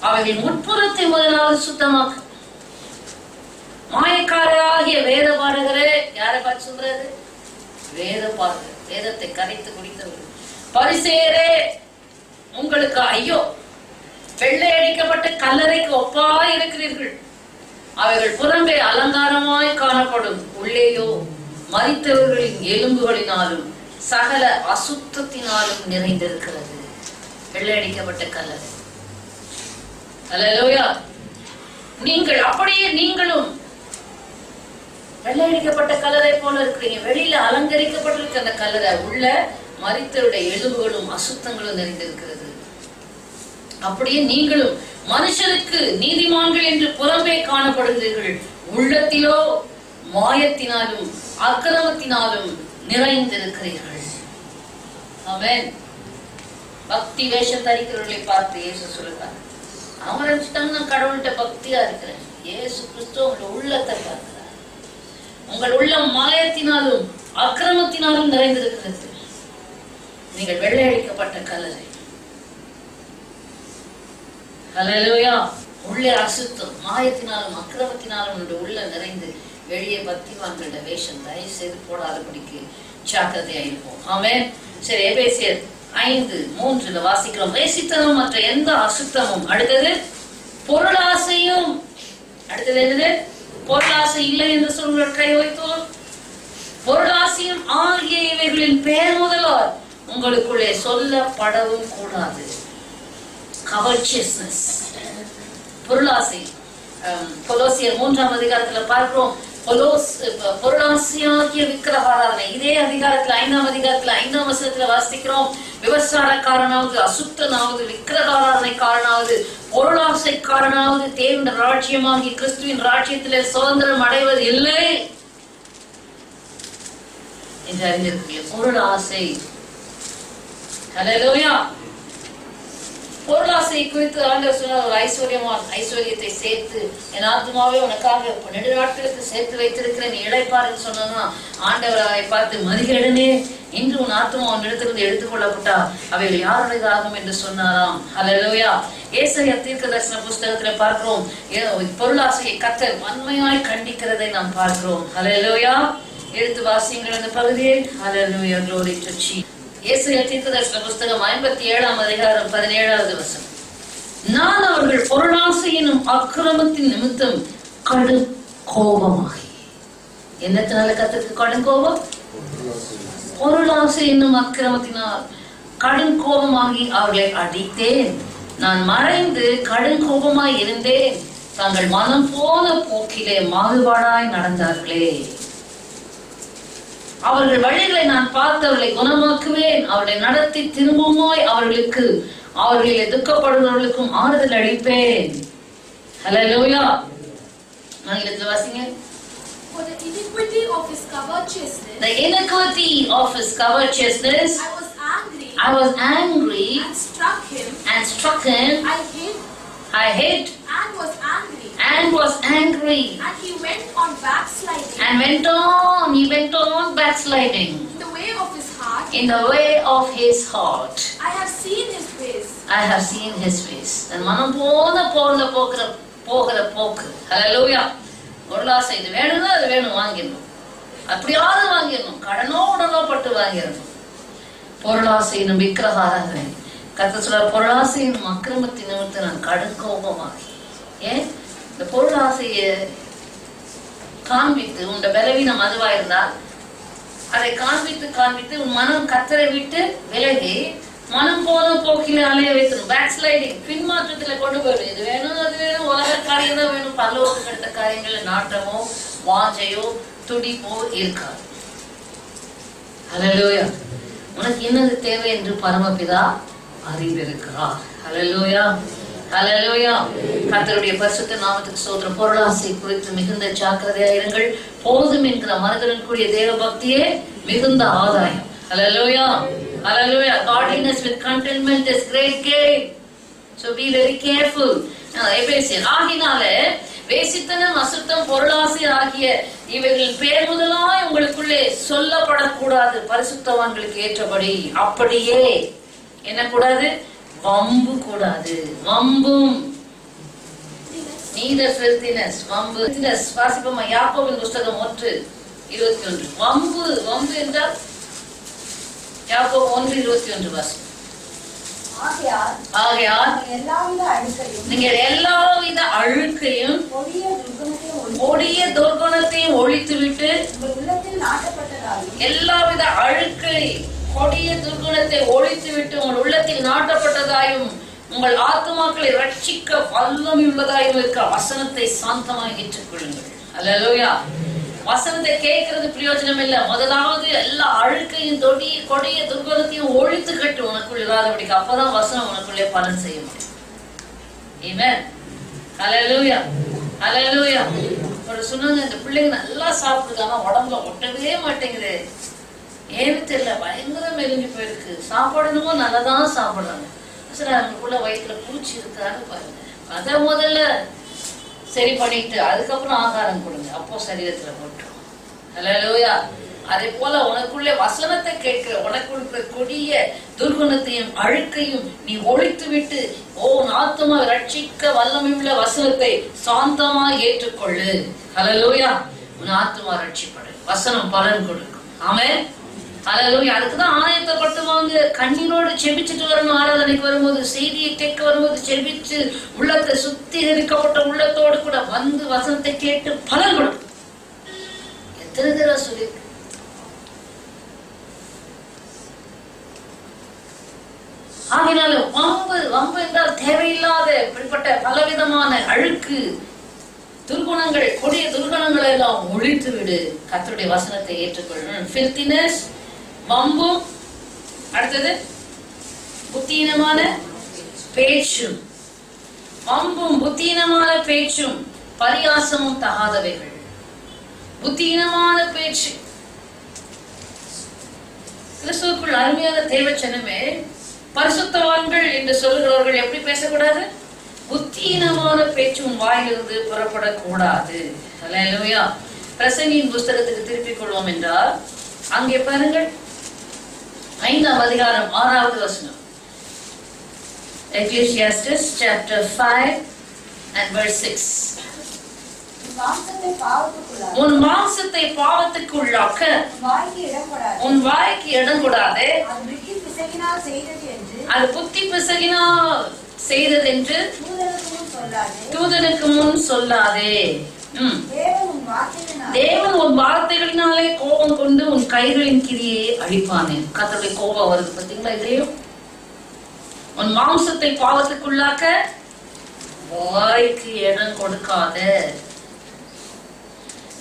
அவைகளின் உட்புறத்தை முதலாவது சுத்தமாக்கு. மாயக்காரராகிய வேத பாரகரே, யாரை பார்த்து சொல்றது? வேத பாரகர், வேதத்தை கரைத்து குடித்தவர். பரிசேயரே, உங்களுக்கு ஐயோ, வெள்ளை அடிக்கப்பட்ட கல்லறைக்கு ஒப்பாய் இருக்கிறீர்கள். அவைகள் புறம்பே அலங்காரமாய் காணப்படும், உள்ளேயோ மரித்தவர்களின் எலும்புகளினாலும் சகல அசுத்தத்தினாலும் நிறைந்திருக்கிறது. வெள்ளை அடிக்கப்பட்ட கல்லறை. ஹல்லேலூயா. நீங்கள் அப்படியே நீங்களும் வெள்ளையடிக்கப்பட்ட கல்லறை போல இருக்கிறீங்க. வெளியில அலங்கரிக்கப்பட்டிருக்க அந்த கல்லறை உள்ள மரித்தவருடைய எலும்புகளும் அசுத்தங்களும் நிறைந்திருக்கிறது. அப்படியே நீங்களும் மனுஷருக்கு நீதிமான்கள் என்று புறம்பே காணப்படுகிறீர்கள், உள்ளத்திலோ மாயத்தினாலும் அக்கிரமத்தினாலும் நிறைந்திருக்கிறீர்கள். ஆமென். பக்தி வேஷம் தரிக்கிறவர்களை பார்த்து இயேசு சொல்லுறார், அவங்க நினைச்சிட்டாங்க நான் கடவுள்கிட்ட பக்தியா இருக்கிறேன். இயேசு கிறிஸ்து உங்களுடைய உள்ளத்தை பார்க்கிறார். உங்கள் உள்ளம் மாயத்தினாலும் அக்கிரமத்தினாலும் நிறைந்திருக்கிறது. நீங்கள் வெள்ளையடிக்கப்பட்ட கல்லறை. ஹல்லேலூயா. உள்ளே அசுத்தம், மாயத்தினாலும் அக்கிரமத்தினாலும் உங்களுடைய உள்ள நிறைந்து வெளியே பக்திவான்களோட வேஷம் தயவு செய்து போடாதபடிக்கு ஜாக்கிரதையா இருப்போம். ஆமென். சரி, எபேசியர் 5:3 வாசிக்கிறோம். வேசித்தனம் மற்ற எந்த அசுத்தமும், அடுத்தது பொருளாசையும், அடுத்தது என்னது? பொருளாசை இல்லை என்று சொல்கிற கை வைத்தோம். பொருளாசையும் ஆகிய இவைகளின் பெயர் முதலால் உங்களுக்குள்ளே சொல்லப்படவும் கூடாது. Covetousness, பொருளாசை. கொலோசியர் 3ஆம் அதிகாரத்துல பார்க்கிறோம். பொருளாசையாகிய விக்கிரகாராதனை. இதே அதிகாரத்துல 5ஆம் அதிகாரத்துல 5ஆம் வசனத்துல வாசிக்கிறோம். விபச்சாரக்காரனாவது, அசுத்தனாவது, விக்கிரகாராதனைக்காரனாவது, பொருளாசைக்காரனாவது தேவனுடைய ராஜ்யமாகி கிறிஸ்துவின் ராஜ்யத்திலே சுதந்திரம் அடைவது இல்லை என்று அறிந்திருக்கிறீர்கள். பொருளாசை. ஹல்லேலூயா. பொருளாசை குறித்து ஆண்டவர் சொன்னார், ஒரு ஐஸ்வர்யத்தை சேர்த்து என் ஆத்மாவே உனக்காக நெடுநாட்களுக்கு சேர்த்து வைத்திருக்கிற நீ இளைப்பாருன்னு சொன்னா ஆண்டவர் அவரை பார்த்து, மதிகேடனே, இன்று உன் ஆத்மா உன் இடத்திலிருந்து எடுத்துக்கொள்ளப்பட்டா அவைகள் யாருடையதாகும் என்று சொன்னாராம். ஹல்லேலூயா. ஏசாயா தீர்க்கதரிசன புஸ்தகத்துல பார்க்கிறோம், பொருளாசையை கர்த்தர் வன்மையாய் கண்டிக்கிறதை நாம் பார்க்கிறோம். ஹல்லேலூயா. எடுத்து வாசியுங்கள் அந்த பகுதியை. ஹல்லேலூயா. glory to Jesus. ஏசாயா தீர்க்கதரிசன புஸ்தகம் 57ஆம் அதிகாரம் 17வது வசனம். நான் அவர்கள் பொருளாசை எனும் அக்கிரமத்தின் நிமித்தம் கடும் கோபமாகி. என்னத்தினால கர்த்தருக்கு கடும் கோபம்? பொருளாசை என்னும் அக்கிரமத்தினால் கடும் கோபமாகி அவர்களை அடித்தேன். நான் மறைந்து கடும் கோபமாய் இருந்தேன். தாங்கள் மனம் போன போக்கிலே மாறுபாடாய் நடந்தார்களே. அவர்கள் வழிகளை நான் பார்த்தவர்களை குணமாக்குவேன். அவர்களை நடத்தி திரும்புமாய் அவர்களிலே துக்கப்படுபவர்களுக்கும் ஆறுதல் அளிப்பேன். ஹல்லேலூயா. ஆங்கிலத்தில் வாசிங்க. For the iniquity of his covetousness, The iniquity of his covetousness, I was angry and struck him. I hid and was angry. And he went on backsliding. He went on backsliding. In the way of his heart. I have seen his face. And மனம் போகிற போக்கு. ஹல்லேலூயா. பொருளாசை இது வேணும்னா அது வேணும், வாங்கிடணும். அப்படியாவது வாங்கிடணும், கடனோ உடனோ பட்டு வாங்கிடணும். பொருளாசையினும் விக்கிரகாராதனை. கர்த்தர் சொல்றார், பொருளாசையினும் அக்கிரமத்தின் நிமித்தம் நான் கடும் கோபமாகி. ஏன்? இந்த பொருளாசையை காண்பித்து உண்ட பலவீனம் அதுவா இருந்தால் அதை காண்பித்து உன் மனம் கர்த்தரை விட்டு விலகி மனம் போன போக்கில அலைய வைக்கணும். பேக் ஸ்லைடிங், பின்மாற்றத்துல கொண்டு போயிடும். இது வேணும் அது வேணும், உலக காரியம் தான் வேணும். பரலோகம் எடுத்த காரியங்கள்ல நாட்டமோ வாஞ்சையோ துடிப்போ இருக்காது. ஹல்லேலூயா. உனக்கு என்னது தேவை என்று பரமபிதா அறிந்திருக்கிறார். ஹல்லேலூயா. ஹல்லேலூயா. கர்த்தருடைய பரிசுத்த நாமத்துக்கு ஸ்தோத்திரம். பொருளாசை குறித்து மிகுந்த ஜாக்கிரதையாயிருங்கள். போதும் என்கிற மனதுடன் கூடிய தேவ பக்தியே மிகுந்த ஆதாயம். Hallelujah. Hallelujah. Godliness with contentment is great gain. So be very careful. ஆகினாலே வேசித்தனம், அசுத்தம், பொருளாசை ஆகிய இவைகளின் பெயர் முதலாய் உங்களுக்குள்ளே சொல்லப்படக்கூடாது. பரிசுத்தவான்களுக்கு ஏற்றபடி. அப்படியே என்ன கூடாது? வம்பு கூடாது. வம்பும் neither filthiness, வம்பு. வாசிப்போமா யாக்கோபின் புஸ்தகம் 1:21. வம்பு என்றால் யாக்கோபு 1:21 வாசி. ஆகையால் நீங்கள் எல்லாவித அழுக்கையும் கொடிய துர்குணத்தையும் ஒழித்துவிட்டு, எல்லாவித அழுக்கை கொடிய துர்குணத்தை ஒழித்துவிட்டு உங்கள் உள்ளத்தில் நாட்டப்பட்டதாயும் உங்கள் ஆத்துமாக்களை ரட்சிக்க வல்லமையுள்ளதாயும் இருக்க வசனத்தை சாந்தமாய் ஏற்றுக்கொள்ளுங்கள். அல்லேலூயா. வசனத்தை கேட்கறது பிரயோஜனம் இல்ல. முதலாவது எல்லா அழுக்கையும் கொடிய துர்குணத்தையும் ஒழித்து கட்டு உனக்குள் இல்லாதபடிக்கு. அப்பதான் வசனம் உனக்குள்ளே பலன் செய்ய முடியும். ஆமென். ஹல்லேலூயா, ஹல்லேலூயா. ஒரு சொன்னாங்க, இந்த பிள்ளைங்க நல்லா சாப்பிடுது, ஆனா உடம்புல ஒட்டவே மாட்டேங்குது. ஏன்னு தெரியல, பயங்கர மெலிஞ்சு போயிருக்கு. சாப்பாடுமோ நல்லாதான் சாப்பிடுறாங்க. சரி, அவங்களுக்குள்ள வயிற்றுல பூச்சி இருக்கான்னு பாருங்க. அத முதல்ல சரி பண்ணிட்டு அதுக்கப்புறம் ஆகாரம் கொடுங்க, அப்போ சரீரத்துல போட்டோம். ஹல்லேலூயா. அதே போல உனக்குள்ளே வசனத்தை கேட்கிற உனக்குள்ள கொடிய துர்குணத்தையும் அழுக்கையும் நீ ஒழித்து விட்டு உன் ஆத்துமா ரட்சிக்க வல்லமையுள்ள வசனத்தை சாந்தமா ஏற்றுக்கொள்ளு. ஹல்லேலூயா. உன் ஆத்துமா ரட்சிப்படு, வசனம் பலன் கொடுக்கும். ஆமென். ஹல்லேலூயா. அதுக்குதான் ஆயத்தப்பட்டுவாங்க. கண்ணீரோடு செபிச்சுட்டு வரணும். ஆராதனைக்கு வரும்போது, செய்தியை கேட்க வரும்போது செபிச்சு உள்ளத்தை சுத்திகரிக்கப்பட்ட உள்ளத்தோடு கூட வந்து வசனத்தை கேட்டு பலன் கொடுக்கும். எத்தனை தடவை சொல்லி ஆகினால வம்பு என்றால் தேவையில்லாத இப்படிப்பட்ட பலவிதமான அழுக்கு துர்குணங்கள், கொடிய துர்குணங்களை எல்லாம் ஒழித்து விடு. கர்த்தருடைய வசனத்தை ஏற்றுக்கொள்ளணும். filthiness, வம்பும், அடுத்தது புத்தீனமான பேச்சும். வம்பும் புத்தீனமான பேச்சும் பரியாசமும் தகாதவைகள். புத்தீனமான பேச்சு. கிறிஸ்துவுக்குள் அருமையான தேவச்சனமே, பரிசுத்தவான்கள் என்று சொல்லுகிறவர்கள் எப்படி பேசக்கூடாது? புத்தீனமான பேச்சு உன் வாயிலிருந்து புறப்படக்கூடாது. ஹல்லேலூயா. பிரசங்கியின் புஸ்தகத்துக்கு திருப்பிக் கொள்வோம் என்றால் அங்கே பாருங்கள், 5ஆம் அதிகாரம் 6வது வசனம். Ecclesiastes chapter 5 and verse 6. உன் மாம்சத்தை பாவத்துக்குள்ளாக்க உன் வாய்க்கு இடம் கொடாதே. அது புத்தி பிசகினால் செய்தது என்று தூதனுக்கு முன் சொல்லாதே. தேவன் உன் வார்த்தைகளினாலே கோபம் கொண்டு உன் கைகளின் கிரியை அழிப்பானே. கர்த்தருடைய கோபம் வருது பாத்தீங்களா? இதுலயும் உன் மாம்சத்தை பாவத்துக்குள்ளாக்க வாய்க்கு இடம் கொடுக்காத.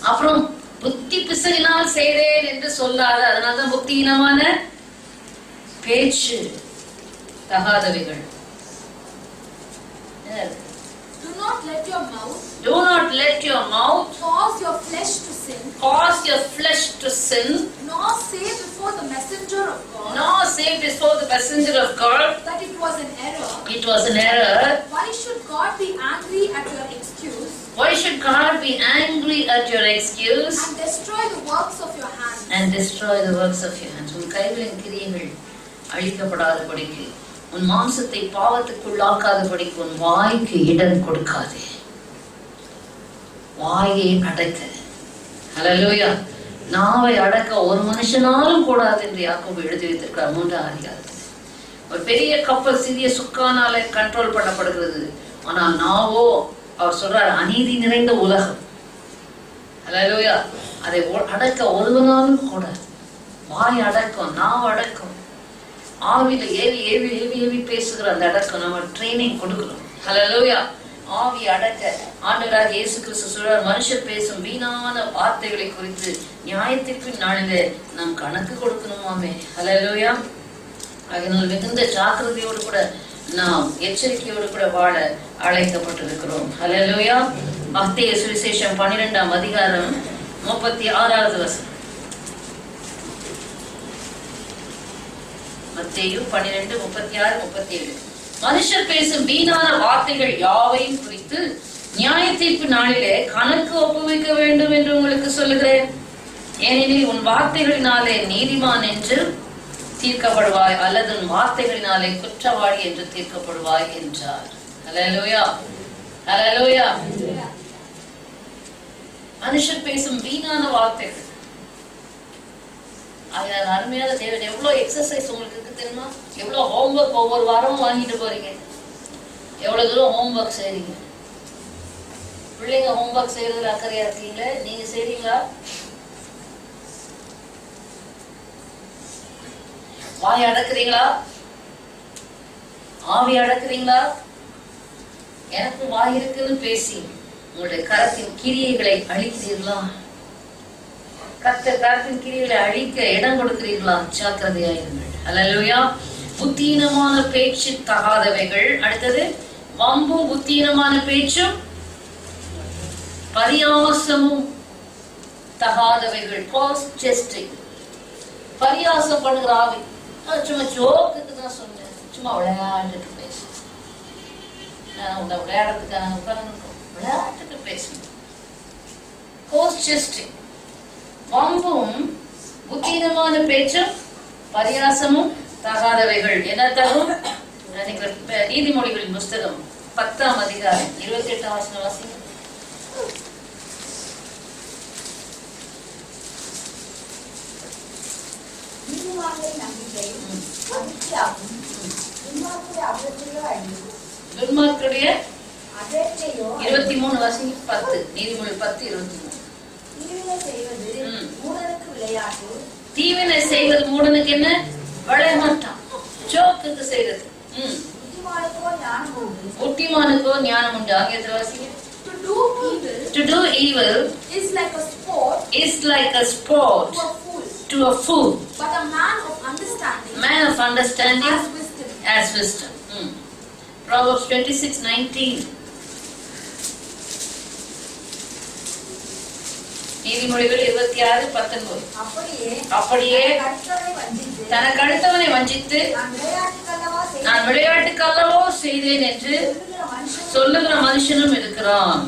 அப்புறம் புத்தி பிசகினால் செய்தேன் என்று சொல்லாத. அதனாலதான் புத்தியினமான பேச்சு தகாதவைகள். Do not let your mouth cause your flesh to sin. Cause your flesh to sin. Nor say before the messenger of God. Nor say before the messenger of God that it was an error. It was an error. Why should God be angry at your excuse? Why should God be angry at your excuse? And destroy the works of your hands. And destroy the works of your hands. உன் கைகளின் கிரியைகள் அழிக்கப்படாதபடிக்கு, உன் மாம்சத்தை பாவத்துக்குள்ளாக்காதபடிக்கு உன் வாய்க்கு இடம் கொடுக்காதே. வாயை அடக்க. ஹல்லேலூயா. நாவை அடக்க ஒரு மனுஷனாலும் கூடாது என்று யாக்கோபு எழுதி வைத்திருக்கிறார் 3ஆம் அதிகாரத்தில். ஒரு பெரிய கப்பல் சிறிய சுக்கானால கண்ட்ரோல் பண்ணப்படுகிறது. ஆனால் நாவோ, அவர் சொல்றார், அநீதி நிறைந்த உலகம். ஹல்லேலூயா. அதை அடக்க ஒருவனாலும் கூடாது. வாய் அடக்கம், நாவு அடக்கம். ஆவியில ஏவி ஏவி ஏவி ஏவி பேசுகிற அந்த அடக்கம் நம்ம ட்ரைனிங் கொடுக்கணும். ஹல்லேலூயா. ஆவி அடக்க ஆண்டவராகிய இயேசு கிறிஸ்து சொல்றார், மனுஷர் பேசும் வீணான வார்த்தைகளை குறித்து நியாயத்திற்கு நாளிலே நாம் கணக்கு கொடுக்கணுமாமே. ஹல்லேலூயா. அதனால் மிகுந்த ஜாக்கிரதையோடு கூட நாம் எச்சரிக்கையோடு கூட வாழ அழைக்கப்பட்டிருக்கிறோம். ஹல்லேலூயா. மத்தேயு சுவிசேஷம் 12ஆம் அதிகாரம் 36வது வசனம். மத்தேயு 12:36-37. மனுஷர் பேசும் வீணான வார்த்தைகள் யாவையும் குறித்து நியாய தீர்ப்பு நாளிலே கணக்கு ஒப்புவிக்க வேண்டும் என்று உங்களுக்கு சொல்லுகிறேன். ஏனெனில் உன் வார்த்தைகளினாலே நீதிமான் என்று தீர்க்கப்படுவாய், அல்லது உன் வார்த்தைகளினாலே குற்றவாளி என்று தீர்க்கப்படுவாய் என்றார். ஹல்லேலூயா, ஹல்லேலூயா. மனுஷர் பேசும் வீணான வார்த்தைகள். அதனால அருமையான தேவன், எவ்வளவு எக்ஸசைஸ் உங்களுக்கு இருக்கு தெரியுமா? எவ்வளவு ஹோம்ஒர்க் ஒவ்வொரு வாரமும் வாங்கிட்டு போறீங்க. எவ்வளவு தூரம் ஹோம்ஒர்க் செய்றீங்க? பிள்ளைங்க ஹோம்ஒர்க் செய்யறதுல அக்கறையா இருக்கீங்களா? நீங்க செய்றீங்களா? வாய் அடக்குறீங்களா? ஆவி அடக்குறீங்களா? எனக்கு வாய் இருக்குன்னு பேசி உங்களுடைய கரத்தின் கிரியைகளை அழிக்கிறீர்களா? கர்த்தரின் கிரியைகளை அழிக்க இடம் கொடுக்கிறீர்களா? ஜாக்கிரதையாயிருங்கள். அல்லேலூயா. புத்தீனமான பேச்சு தகாதவைகள். அடுத்தது வம்பும் புத்தீனமான பேச்சும் பரியாசமும் தகாதவைகள். ஃபால்ஸ் ஜெஸ்டிங். பரியாசம் பண்ணுகிற ஆவி. சும்மா ஜோக்குக்கு தான் சொன்னேன், சும்மா விளையாட்டுக்கு பேச, விளையாடுறதுக்கான உட்கார்ந்துருக்கோம், விளையாட்டுக்கு பேசணும். ஃபால்ஸ் ஜெஸ்டிங். வம்பும் புத்தீனமான பேச்சும் பரியாசமும் தகாதவைகள். என்ன தகும்? நீதிமொழிகளின் புஸ்தகம் 10ஆம் அதிகாரம் 28ஆம் வசனம் வாசிங்க. துன்மார்க்கருடைய 23 வாசிங்க. 10 நீதிமொழி 10:23. தீவினை செய்வது மூடனுக்கு என்ன? விளையாட்டான், ஜோக்குக்கு செய்யறது. புத்திமானுக்கோ ஞானம் உண்டு. ஆங்கிலத்தில் வாசிங்க. To do evil is like a sport to a fool. But a man of understanding has wisdom. Proverbs 26:19. நீதிமொழிகள் 26:19. அப்படியே தனக்கு அடுத்தவனை வஞ்சித்து நான் விளையாட்டுக்கல்லவோ செய்தேன் என்று சொல்லுகிற மனுஷனும் இருக்கிறான்.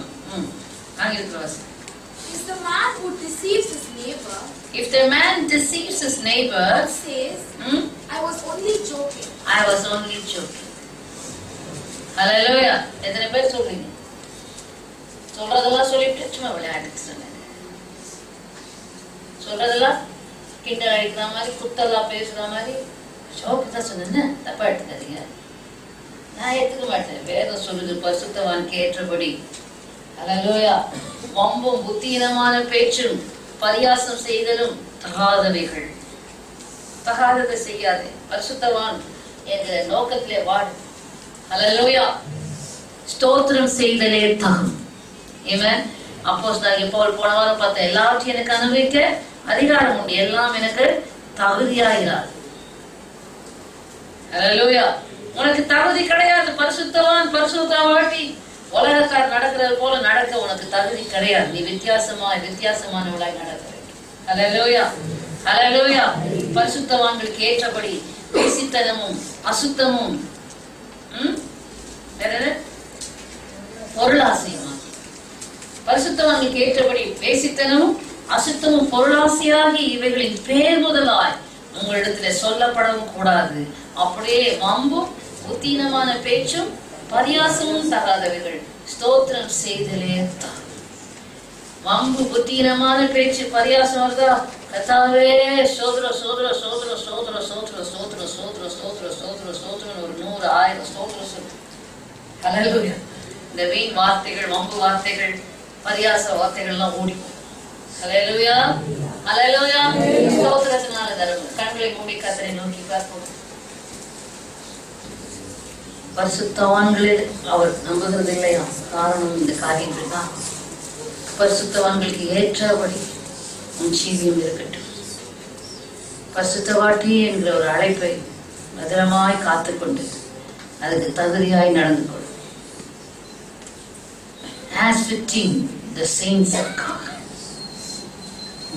If the man who deceives his neighbor, if the man deceives his neighbor, says, I was only joking. Hallelujah. எத்தனை பேர் சொல்றீங்க? சொல்றதெல்லாம் சொல்லிட்டு சும்மா விளையாட்டுக்கு சொன்னேன். சொல்றதெல்லாம் கிண்டல் அடிக்கிற மாதிரி, குத்தெல்லாம் பேசுற மாதிரி, ஜோக்கு தான் சொன்னேன், தப்பா எடுத்துக்காதீங்க. நான் எடுத்துக்க மாட்டேன். வேதம் சொல்லுது பரிசுத்தவானுக்கு ஏற்றபடி. ஹல்லேலூயா. வம்பும் புத்தீனமான பேச்சும் பரியாசம் செய்தலும் தகாதவைகள். தகாததை செய்யாதே, பரிசுத்தவான் என்ற நோக்கத்திலே வாடு. ஹல்லேலூயா. ஸ்தோத்திரம் செய்தலே தகும். ஆமென். அப்போஸ்தலனாகிய பவுல் போன வாரம் பார்த்த எல்லாவற்றையும் எனக்கு அனுபவிக்க அதிகாரம் உண்டு, எல்லாம் எனக்கு தகுதியாகிறார். ஹல்லேலூயா. உனக்கு தகுதி கிடையாது. பரிசுத்தவான் பரிசுத்தவாட்டி உலகத்தார் நடக்கிறது போல நடக்க உனக்கு தகுதி கிடையாது. நீ வித்தியாசமானவளாய் நடக்க வேண்டும். ஹல்லேலூயா. ஹல்லேலூயா. பரிசுத்தவான்களுக்கு ஏற்றபடி வேசித்தனமும் அசுத்தமும் பொருளாசையும். பரிசுத்தவான்களுக்கு ஏற்றபடி வேசித்தனமும் அசுத்தமும் பொருளாசையாகி இவைகளின் பேர் முதலாய் உங்களிடத்துல சொல்லப்படவும் கூடாது. அப்படியே வம்பும் புத்தீனமான பேச்சும் பரியாசமும் தகாதவைகள். ஸ்தோத்திரம் செய்தலே தான். வம்பு புத்தீனமான பேச்சு பரியாசம் வருதா? கர்த்தாவே சோதர சோதர சோதர சோதர சோதர சோதர சோதர சோதர சோதர சோதரன் ஒரு 100 1000 சோதர சொல்ற. ஹல்லேலூயா. இந்த வீண் வார்த்தைகள், வம்பு வார்த்தைகள், பரியாச வார்த்தைகள் எல்லாம் ஓடிக்கும். ஹல்லேலூயா. ஹல்லேலூயா. ஸ்தோத்திரத்தினால தரும். கண்களை மூடி கர்த்தரை நோக்கி பார்ப்போம். பரிசுத்தவான்களே அவர் நம்புகிறது இல்லையா? காரணம் இந்த காரியங்கள் தான். பரிசுத்தவான்களுக்கு ஏற்றபடி உன் ஜீவியம் இருக்கட்டும். பரிசுத்தவாட்டி என்கிற ஒரு அழைப்பை பத்திரமாய் காத்துக்கொண்டு அதுக்கு தகுதியாய் நடந்து கொள். As fitting the saints of God.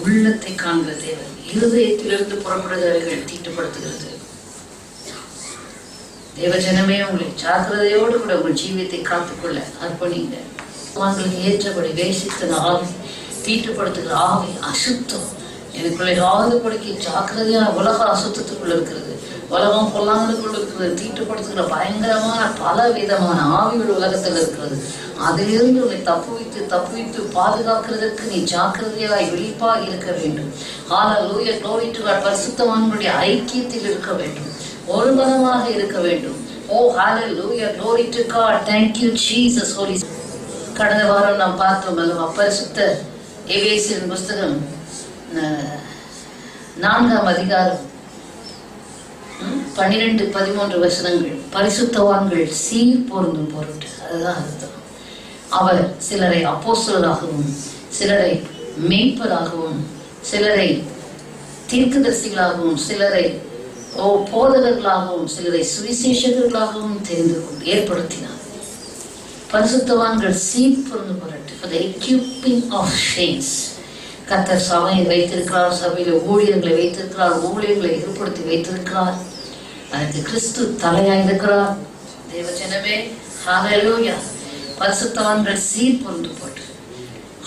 உள்ளத்தை காண்கிற தேவன். இருதயத்திலிருந்து புறப்படுகிறவர்கள் தீட்டுப்படுத்துகிறது. தேவஜனமே உங்களை ஜாக்கிரதையோடு கூட உங்கள் ஜீவியத்தை காத்துக்கொள்ள அர்ப்பணிங்க. அவங்களுக்கு ஏற்றபடி வேசித்தன ஆவி, தீட்டுப்படுத்துகிற ஆவி, அசுத்தம் எனக்குள்ள ஆகுபடிக்கு ஜாக்கிரதையா. உலக அசுத்தத்துக்குள்ள இருக்கிறது, உலகம் பொல்லாங்களுக்குள்ள இருக்கிறது, தீட்டுப்படுத்துகிற பயங்கரமான பல விதமான ஆவிகள் உலகத்தில் இருக்கிறது. அதிலிருந்து உன்னை தப்புவித்து பாதுகாக்கிறதுக்கு நீ ஜாக்கிரதையாய் விழிப்பாக இருக்க வேண்டும். ஹல்லேலூயா. glory to God. பரிசுத்தவான்களுடைய ஐக்கியத்தில் இருக்க வேண்டும், ஒரு மனமாக இருக்க வேண்டும். ஓ ஹல்லேலூயா. glory to God. thank you Jesus. holy. கடந்த வாரம் நாம் பார்த்தோம் அல்லவா, பரிசுத்த எபேசியரின் புஸ்தகம் 4ஆம் அதிகாரம் 12-13 வசனங்கள். பரிசுத்தவான்கள் சீர் பொருந்தும் பொருட்டு. அதுதான் அர்த்தம். அவர் சிலரை அப்போஸ்தலராகவும் சிலரை மேய்ப்பராகவும் சிலரை தீர்க்கதரிசிகளாகவும், சிலரை போதகர்களாகவும், சிலரை சுவிசேஷகர்களாகவும் தெரிந்து கொண்டு ஏற்படுத்தினார். பரிசுத்தவான்கள் சீர்பொருந்து வரட்டு. For the equipping of saints. கர்த்தர் சபையை வைத்திருக்கிறார், சபையில ஊழியர்களை வைத்திருக்கிறார், ஊழியர்களை ஏற்படுத்தி வைத்திருக்கிறார். அதற்கு கிறிஸ்து தலையாயிருக்கிறார். தேவஜனமே, ஹல்லேலூயா. பரிசுத்தவான்கள் சீர்பொருந்து போட்டு,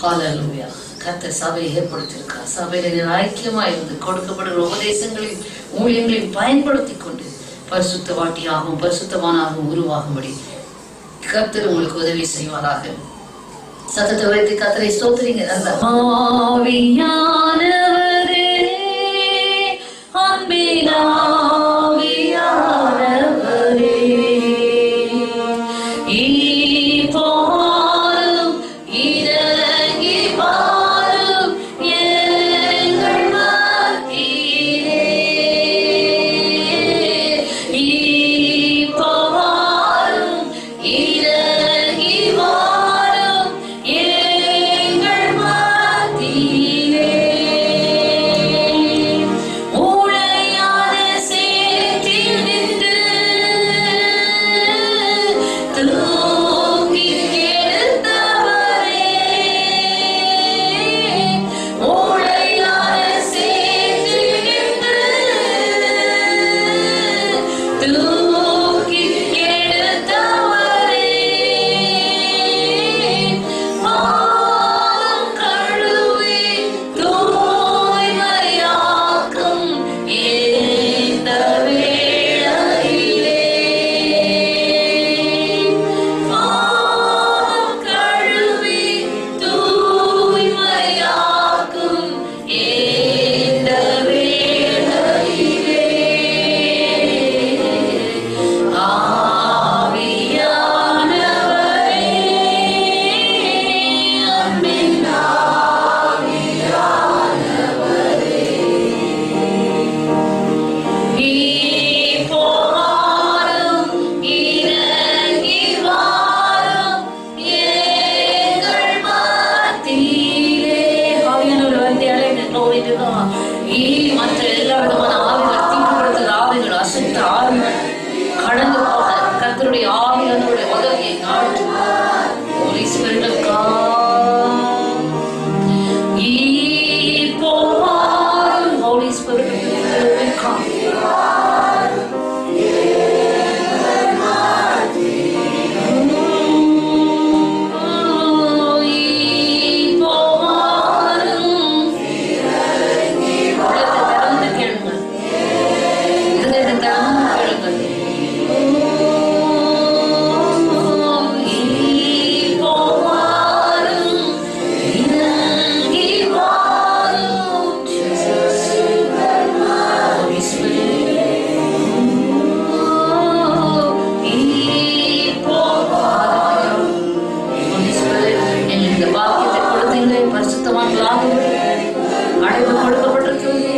ஹல்லேலூயா. கர்த்தர் சபையை ஏற்படுத்தியிருக்கிறார். சபையில ஐக்கியமாய் இருந்து கொடுக்கப்படுகிற உபதேசங்களையும் ஊழியங்களையும் பயன்படுத்தி கொண்டு பரிசுத்தவாட்டியாகவும் பரிசுத்தவானாகவும் உருவாகும்படி கர்த்தர் உங்களுக்கு உதவி செய்வாராக. சத்தத்தை வைத்து கர்த்தரை ஸ்தோத்திரிங்க. ஆவியானவரே, அன்பின் ஆவியானவரே, இப்போதும் இறங்கி வாரும் எங்கள் மத்தியிலே. இப்போதும் இறங்கி வாரும் எங்கள் மத்தியிலே. ஊழையான சேற்றில் நின்று தூக்கி எடுத்தவரே, ஊழையான சேற்றில் நின்று தூக்கி எடுத்தவரே, பாவம் கழுவி தூய்மையாக்கும் இந்த வேளையிலே. பாவம் கழுவி தூய்மையாக்கும் இந்த வேளையிலே. ஆவியானவரே, அன்பின் ஆவியானவரே, இப்போதும் இறங்கி வாரும் எங்கள் மத்தியிலே. ஆவியானவர் வந்தாலே glory to God. மற்ற எல்லா விதமான ஆவிகள், தீட்டுப்படுத்துகிற ஆவிகள், அசுத்த ஆவிகள் கடந்து போக கர்த்தருடைய ஆவியானவருடைய உதவியை நாட்டு. Holy Spirit of God. இப்போதும் Holy Spirit of God. அழைப்பு கொடுக்கப்பட்டிருக்கிறது.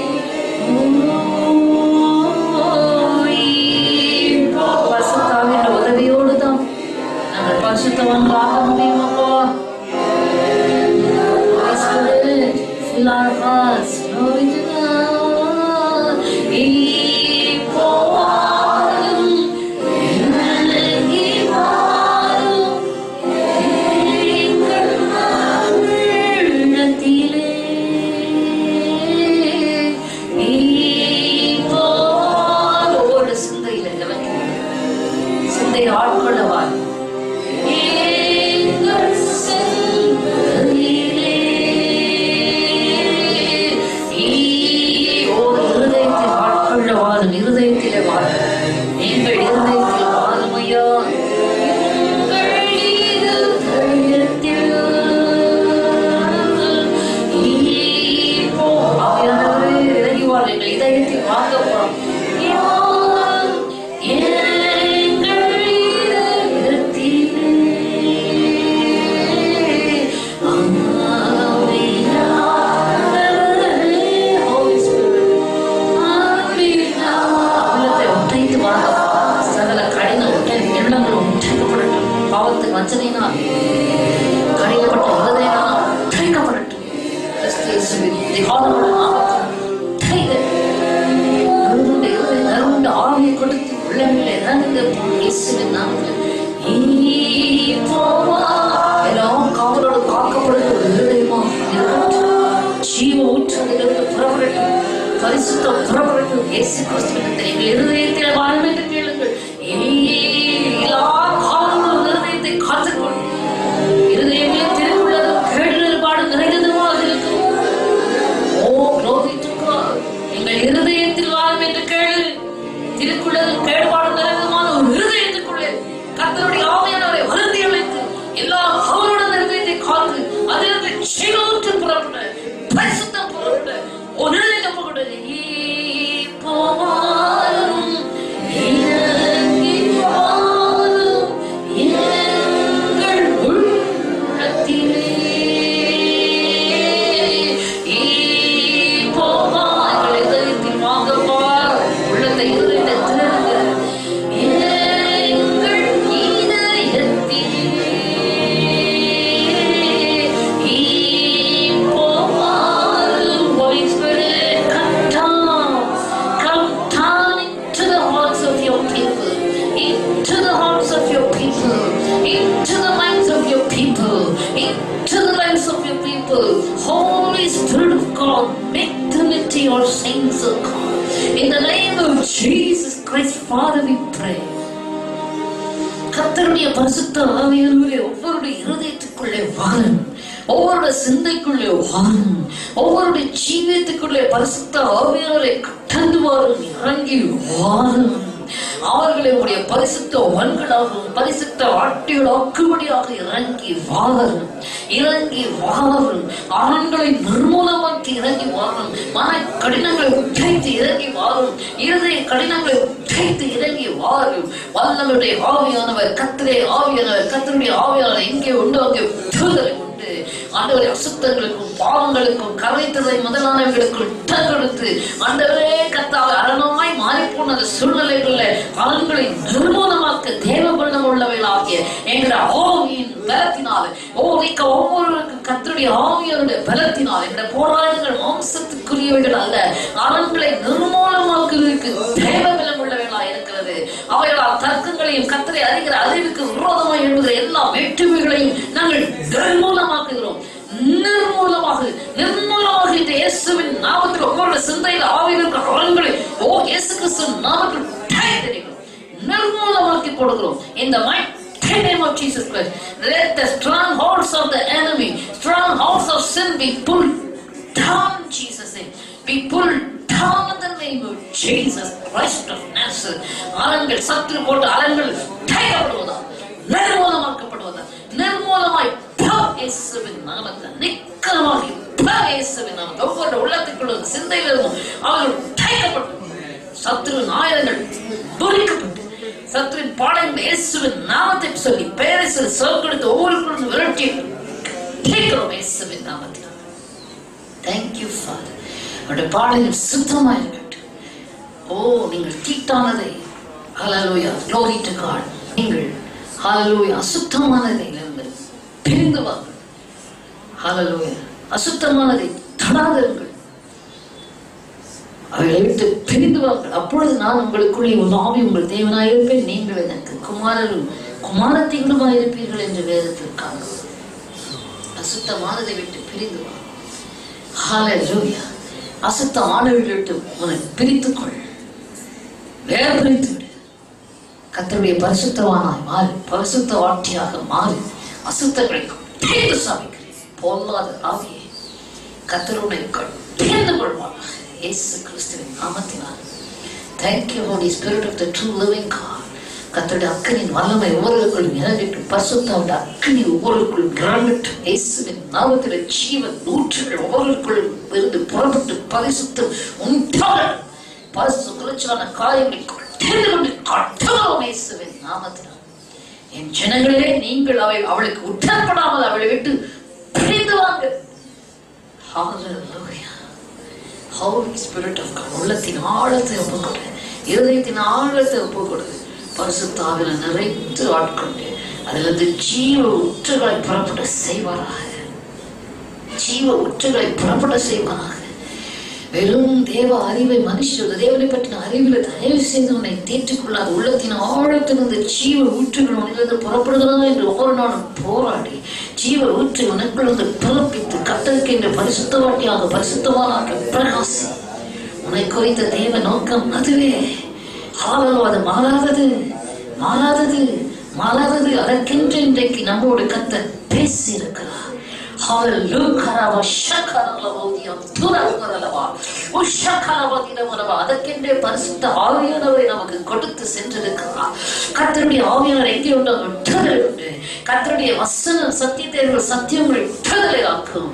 பரிசுத்தாவின் உதவியோடு தான் நாங்கள் பரிசுத்தவான்களாக முடியும். அப்பா, fill our hearts, glory to God. இப்போதும் இறங்கி வாரும் எங்கள் உள்ளத்திலே. ஒவ்வொரு சிந்தையில சிந்தை ஆட்கொள்ளவார் எங்கள் சிந்தையிலே. ஒரு இருதயத்தில் ஆட்கொள்ள வாழும், இருதயத்திலே வாழும். எங்கள் இருதயத்தில் வாழும் ஐயா. எங்கள் இதயத்தில் வாங்கப்பா. பாவத்துக்கு வஞ்சனையினால் கடினப்பட்ட இருதயனால் உடைக்கப்படட்டும். இயேசுவின் நாமத்தில் எல்லாம் காவலோடு காக்கப்படுகிற ஒரு இருதயமா ஜீவ ஊற்றதிலிருந்து புறப்படட்டும், பரிசுத்தம் புறப்படட்டும். இயேசு கிறிஸ்துவின் எங்கள் இருதயத்தில் வாழும் என்று கேளுங்கள். எல்லா காலங்களும் இருதயத்தை காத்துக்கொள். இருதயமே திருக்குள்ளதும் கேடுபாடு நிறைந்ததுமாக இருக்கும். ஓ glory to God. எங்கள் இருதயத்தில் வாழும் என்று கேளு. திருக்குள்ளதும் கேடுபாடு நிறைந்ததுமான ஒரு இருதயத்துக்குள்ளே கர்த்தருடைய ஆவியானவரை வருந்தி அழைத்து எல்லா காவலுடன் இருதயத்தை காத்து அதிலிருந்து ஜீவஊற்று புறப்பட பரிசுத்தம் புறப்பட ஒரு இருதயம் புறப்பட்டது. போவாரும் இறங்கி வாரும் எங்கள் உள்ளத்திலே போவா எங்கள் இதயத்தில் வாங்கப்பா. உள்ளத்தை இருதயத்தை திறந்து எங்கள் இதயத்திலே போவாரும். Holy Spirit, come down into the hearts of your people, into the hearts of your people, into the minds of your people, into the lives of your people. Holy Spirit of God, make them into your saints of God. In the name of Jesus Christ, Father, we pray. கர்த்தருடைய பரிசுத்த ஆவியானவரே ஒவ்வொருடைய இருதயத்துக்குள்ளே வாரும், ஒவ்வொருடைய சிந்தைக்குள்ளே வாரும், ஒவ்வொருடைய ஜீவியத்துக்குள்ளே பரிசுத்த ஆவியானவரே கடந்து வாரும், இறங்கி வாரும். அவர்களை உடைய பரிசுத்த வன்களாகவும் பரிசுத்த ஆட்டிகளாக்கும்படியாக இறங்கி வாரும், இறங்கி வாரும். அரண்களை நிர்மூலமாக்கி இறங்கி வாரும். மன கடினங்களை உடைத்து இறங்கி வாரும். இருதய கடினங்களை உடைத்து இறங்கி வாரும். வல்லவருடைய ஆவியானவர் கர்த்தரே ஆவியானவர் கர்த்தருடைய ஆவியானவர் எங்கே உண்டு அங்கே விடுதலை உண்டு. ஆண்டவரே அசுத்தங்களுக்கும் பாவங்களுக்கும் கரைத்ததை முதலானவர்களுக்குள் தங்கெடுத்து ஆண்டவரே கர்த்தாவே அரணமாய் மாறிப்போன அந்த சூழ்நிலைகளில் அரண்களை நிர்மூலமாக்க தேவ பலம் உள்ளவைகளாகிய எங்களுடைய ஆவியின் பலத்தினால் ஒவ்வொருவருக்கும் கர்த்தருடைய ஆவியாருடைய பலத்தினால் எங்களுடைய போராட்டங்கள் மாம்சத்துக்குரியவைகள் அல்ல, அரண்களை நிர்மூலமாக்குவதற்கு தேவ பலம் உள்ளவைகளாக இருக்கிறது. அவைகளால் தர்க்கங்களையும் கர்த்தரை அறிகிற அறிவுக்கு விரோதமாய் எழுதுகிற எல்லா வேற்றுமைகளையும் நாங்கள் நிர்மூலமாக்குகிறோம். நிர்மூலமாக இந்த இயேசுவின் நாமத்தில் ஒவ்வொரு சிந்தையில் ஆவியிற்கு அரண்களை இயேசு கிறிஸ்துவின் நாமத்தில் நிர்மூலமாக்கி போடுகிறோம். இந்த name of Jesus Christ, let the strongholds of the enemy, strongholds of sin be pulled down in Jesus' name. Be pulled down in the name of Jesus Christ of Nazareth. அரண்கள் சத்துரு போட்டு அரண்கள் கையப்படுவதா, நிர்மூலமாக்கப்படுவதா, நிர்மூலமாய் இயேசுவின் நாமத்தில் நிக்கலமாகி இயேசுவின் நாமத்தில் ஒவ்வொரு உள்ளத்துக்குள்ள சிந்தையிலிருந்தும் அவர்கள் கையப்பட்டு சத்துருவின் ஆயுதங்கள் துரிக்கப்பட்டு சத்துருவின் பாளையம் இயேசுவின் நாமத்தை சொல்லி பெயரை சொல்லி சொற்கெடுத்து ஒவ்வொருவரும் விரட்டி கேட்கிறோம் இயேசுவின் நாமத்தில். Thank you Father. அவருடைய பாளையம் சுத்தமாக இருக்கட்டும். நீங்கள் தீட்டானதை ஹல்லேலூயா glory to God. நீங்கள் ஹல்லேலூயா அசுத்தமானதை பிரிந்து வாருங்கள். ஹல்லேலூயா அசுத்தமானதை தொடாதீர்கள், அவளை விட்டு பிரிந்து வாருங்கள். அப்பொழுது நான் உங்களுக்குள்ளே ஆவி உங்கள் தேவனாயிருப்பேன், நீங்கள் எனக்கு குமாரரும் குமாரத்திகளுமாய் இருப்பீர்கள் என்று வேதத்தில் காண்கிறோம். அசுத்தமானதை விட்டு பிரிந்து வா. ஹல்லேலூயா. அசுத்தமானவர்களை விட்டு உன்னை பிரித்துக்கொள், வேறு பிரித்து விடு. கர்த்தருடைய பரிசுத்தவானாய் மாறி பரிசுத்த வாட்டியாக மாறி அசுத்தங்களை பிரிந்து சாமிக்கிறேன். பொல்லாத ஆவியை கர்த்தருடைய பிரிந்து கொள்வான் இயேசு கிறிஸ்துவின் நாமத்தினால். Thank you Holy Spirit of the true living God. கர்த்தருடைய அக்கினியின் வல்லமை ஒவ்வொருவருக்குள்ளும் இறங்கட்டும். பரிசுத்தமுடைய அக்கினி ஒவ்வொருவருக்குள்ளும் இறங்கட்டும். இயேசுவின் நாமத்தில் ஜீவன் ஊற்றுகள் ஒவ்வொருவருக்குள்ளும் இருந்து புறப்பட்டு பரிசுத்தம் உண்டாகட்டும். பரிசு குலைச்சலான காரியங்களை தெரிந்து கொண்டு கட்டவும் இயேசுவின் நாமத்தினால். என் ஜனங்களிலே நீங்கள் அவளுக்கு உற்றப்படாமல் அவளை விட்டு பிரிந்து வாங்க. Hallelujah. Holy Spirit of God, உள்ளத்தின் ஆழத்தை ஒப்புக்கொடு, இருதயத்தின் ஆழத்தை ஒப்புக்கொடு. பரிசுத்த ஆவியால் நிறைத்து ஆட்கொண்டு அதிலிருந்து ஜீவ ஊற்றுகளை புறப்பட செய்வாராக, ஜீவ ஊற்றுகளை புறப்பட செய்வாராக. வெறும் தேவ அறிவை மனுஷர் தேவனை பற்றின அறிவில் தயவு செய்து உன்னை தேற்றிக்கொள்ளாத உள்ளத்தின் ஆழத்திலிருந்து ஜீவ ஊற்றுகள் உனக்கு புறப்படுகிறதா என்று ஒவ்வொரு நாளும் போராடி ஜீவ ஊற்றை உனக்குள்ளிருந்து பிறப்பித்து கத்தருக்கு என்று பரிசுத்தவாட்டியாக பரிசுத்தவானாக பிரகாசி. உன்னை குறித்த தேவ நோக்கம் அதுவே. அது மாறாதது மாறாதது மாறாதது. அதற்கென்று இன்றைக்கு நம்மோடு கர்த்தர் பேசி இருக்கிறார். அதற்கென்றே பரிசுத்த ஆவியானவரை நமக்கு கொடுத்து சென்றிருக்கிறார். கர்த்தருடைய ஆவியானவர் எங்கே உண்டு அங்கு விடுதலை உண்டு. கர்த்தருடைய வசனம் சத்தியத்தை சத்தியங்களை விடுதலை ஆக்கும்.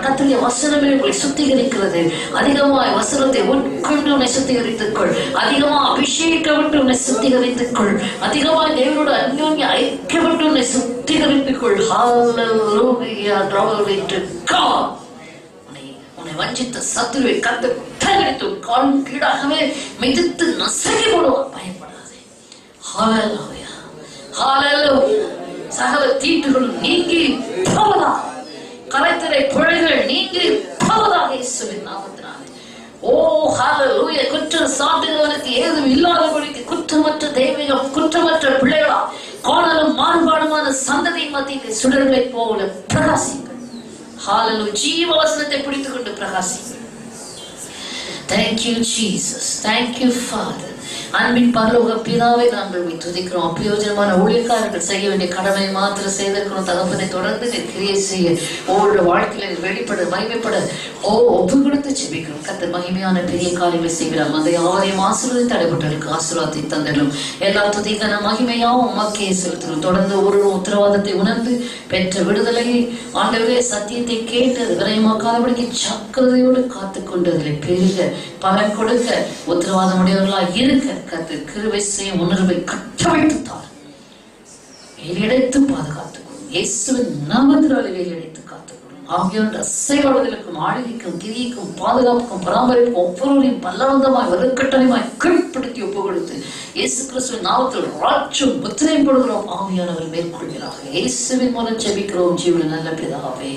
கர்த்தருடைய வசனமே உங்களை சுத்திகரிக்கிறது. அதிகமாய் வசனத்தை உட்கொண்டு உன்னை சுத்திகரித்துக் கொள். அதிகமா அபிஷேகப்பட்டு உன்னை சுத்திகரித்துக் கொள். அதிகமாய் தேவனோட அந்யோன்ய ஐக்கியப்பட்டு உன்னை சுத்திகரித்துக் கொள். உன்னை வஞ்சித்த சத்துருவை கர்த்தர் தகர்த்து கால் கீழாகவே மிதித்து நசுக்கி போடுவார். பயப்படாதே. ஹல்லேலூயா ஹல்லேலூயா. சகல தீட்டுகளும் நீங்கி போவதா. கரைத்திரை பிழைகள் நீங்கி போவதாக இயேசுவின் நாமத்தினாலே. ஓ ஹல்லேலூயா. குற்றம் சாட்டுகிறவனுக்கு ஏதும் இல்லாதபடிக்கு குற்றமற்ற தெய்வீகம் குற்றமற்ற பிள்ளைகளா காணலும் மாறுபாடுமான சந்ததியின் மத்தியில் சுடர்களை போல பிரகாசிங்கள். ஹல்லேலூயா. ஜீவ வசனத்தை பிடித்துக் கொண்டு பிரகாசிங்கள். Thank you Jesus. Thank you Father. அன்பின் பரலோக பிதாவை நாங்கள் துதிக்கிறோம். அப்பியோஜனமான ஊழியக்காரர்கள் செய்ய வேண்டிய கடமை மாத்திரம் செய்திருக்கிறோம். தகப்பனை தொடர்ந்து கிரியை செய்ய ஒவ்வொரு வாழ்க்கையில வெளிப்பட மகிமைப்பட ஒப்பு கொடுத்து ஜெபிக்கிறோம். கர்த்தர் மகிமையான பெரிய காரியங்களை செய்கிறார். அந்த யாரையும் ஆசீர்வதித்து தடைப்பட்டவர்களுக்கு ஆசீர்வாதத்தை தந்திடும். எல்லா துதிக்கான மகிமையாவும் உமக்கே செலுத்துகிறோம். தொடர்ந்து ஒரு உத்தரவாதத்தை உணர்ந்து பெற்ற விடுதலையை ஆண்டவரே சத்தியத்தை கேட்டு அது விரைமாக்காதபடிக்கு ஜாக்கிரதையோடு காத்துக்கொண்டு அதில் பெருக பலன் கொடுக்க உத்தரவாதம் உடையவர்களாக இருக்க கர்த்தர் கிருபை செய்யும் உணர்வை கட்டமைத்துத்தார். வேலையடைத்து பாதுகாத்துக்கொள்ளும். இயேசுவின் நாமத்தினாலே வேலையடைத்து காத்துக்கொள்ளும். ஆகியோர் அசைவாடுதலுக்கும் ஆளுகைக்கும் கிரிக்கும் பாதுகாப்புக்கும் பராமரிப்புக்கும் ஒவ்வொருவரையும் பல்லவந்தமாய் வலுக்கட்டமாய் கீழ்ப்படுத்தி ஒப்பு கொடுத்து இயேசு கிறிஸ்துவின் நாமத்தில் ராஜ்யம் முத்திரையும் கொடுக்கிறோம். ஆவியானவர் மேற்கொள்கிறார்கள். இயேசுவின் மூலம் ஜெபிக்கிறோம். ஜீவன நல்ல பிதாவே.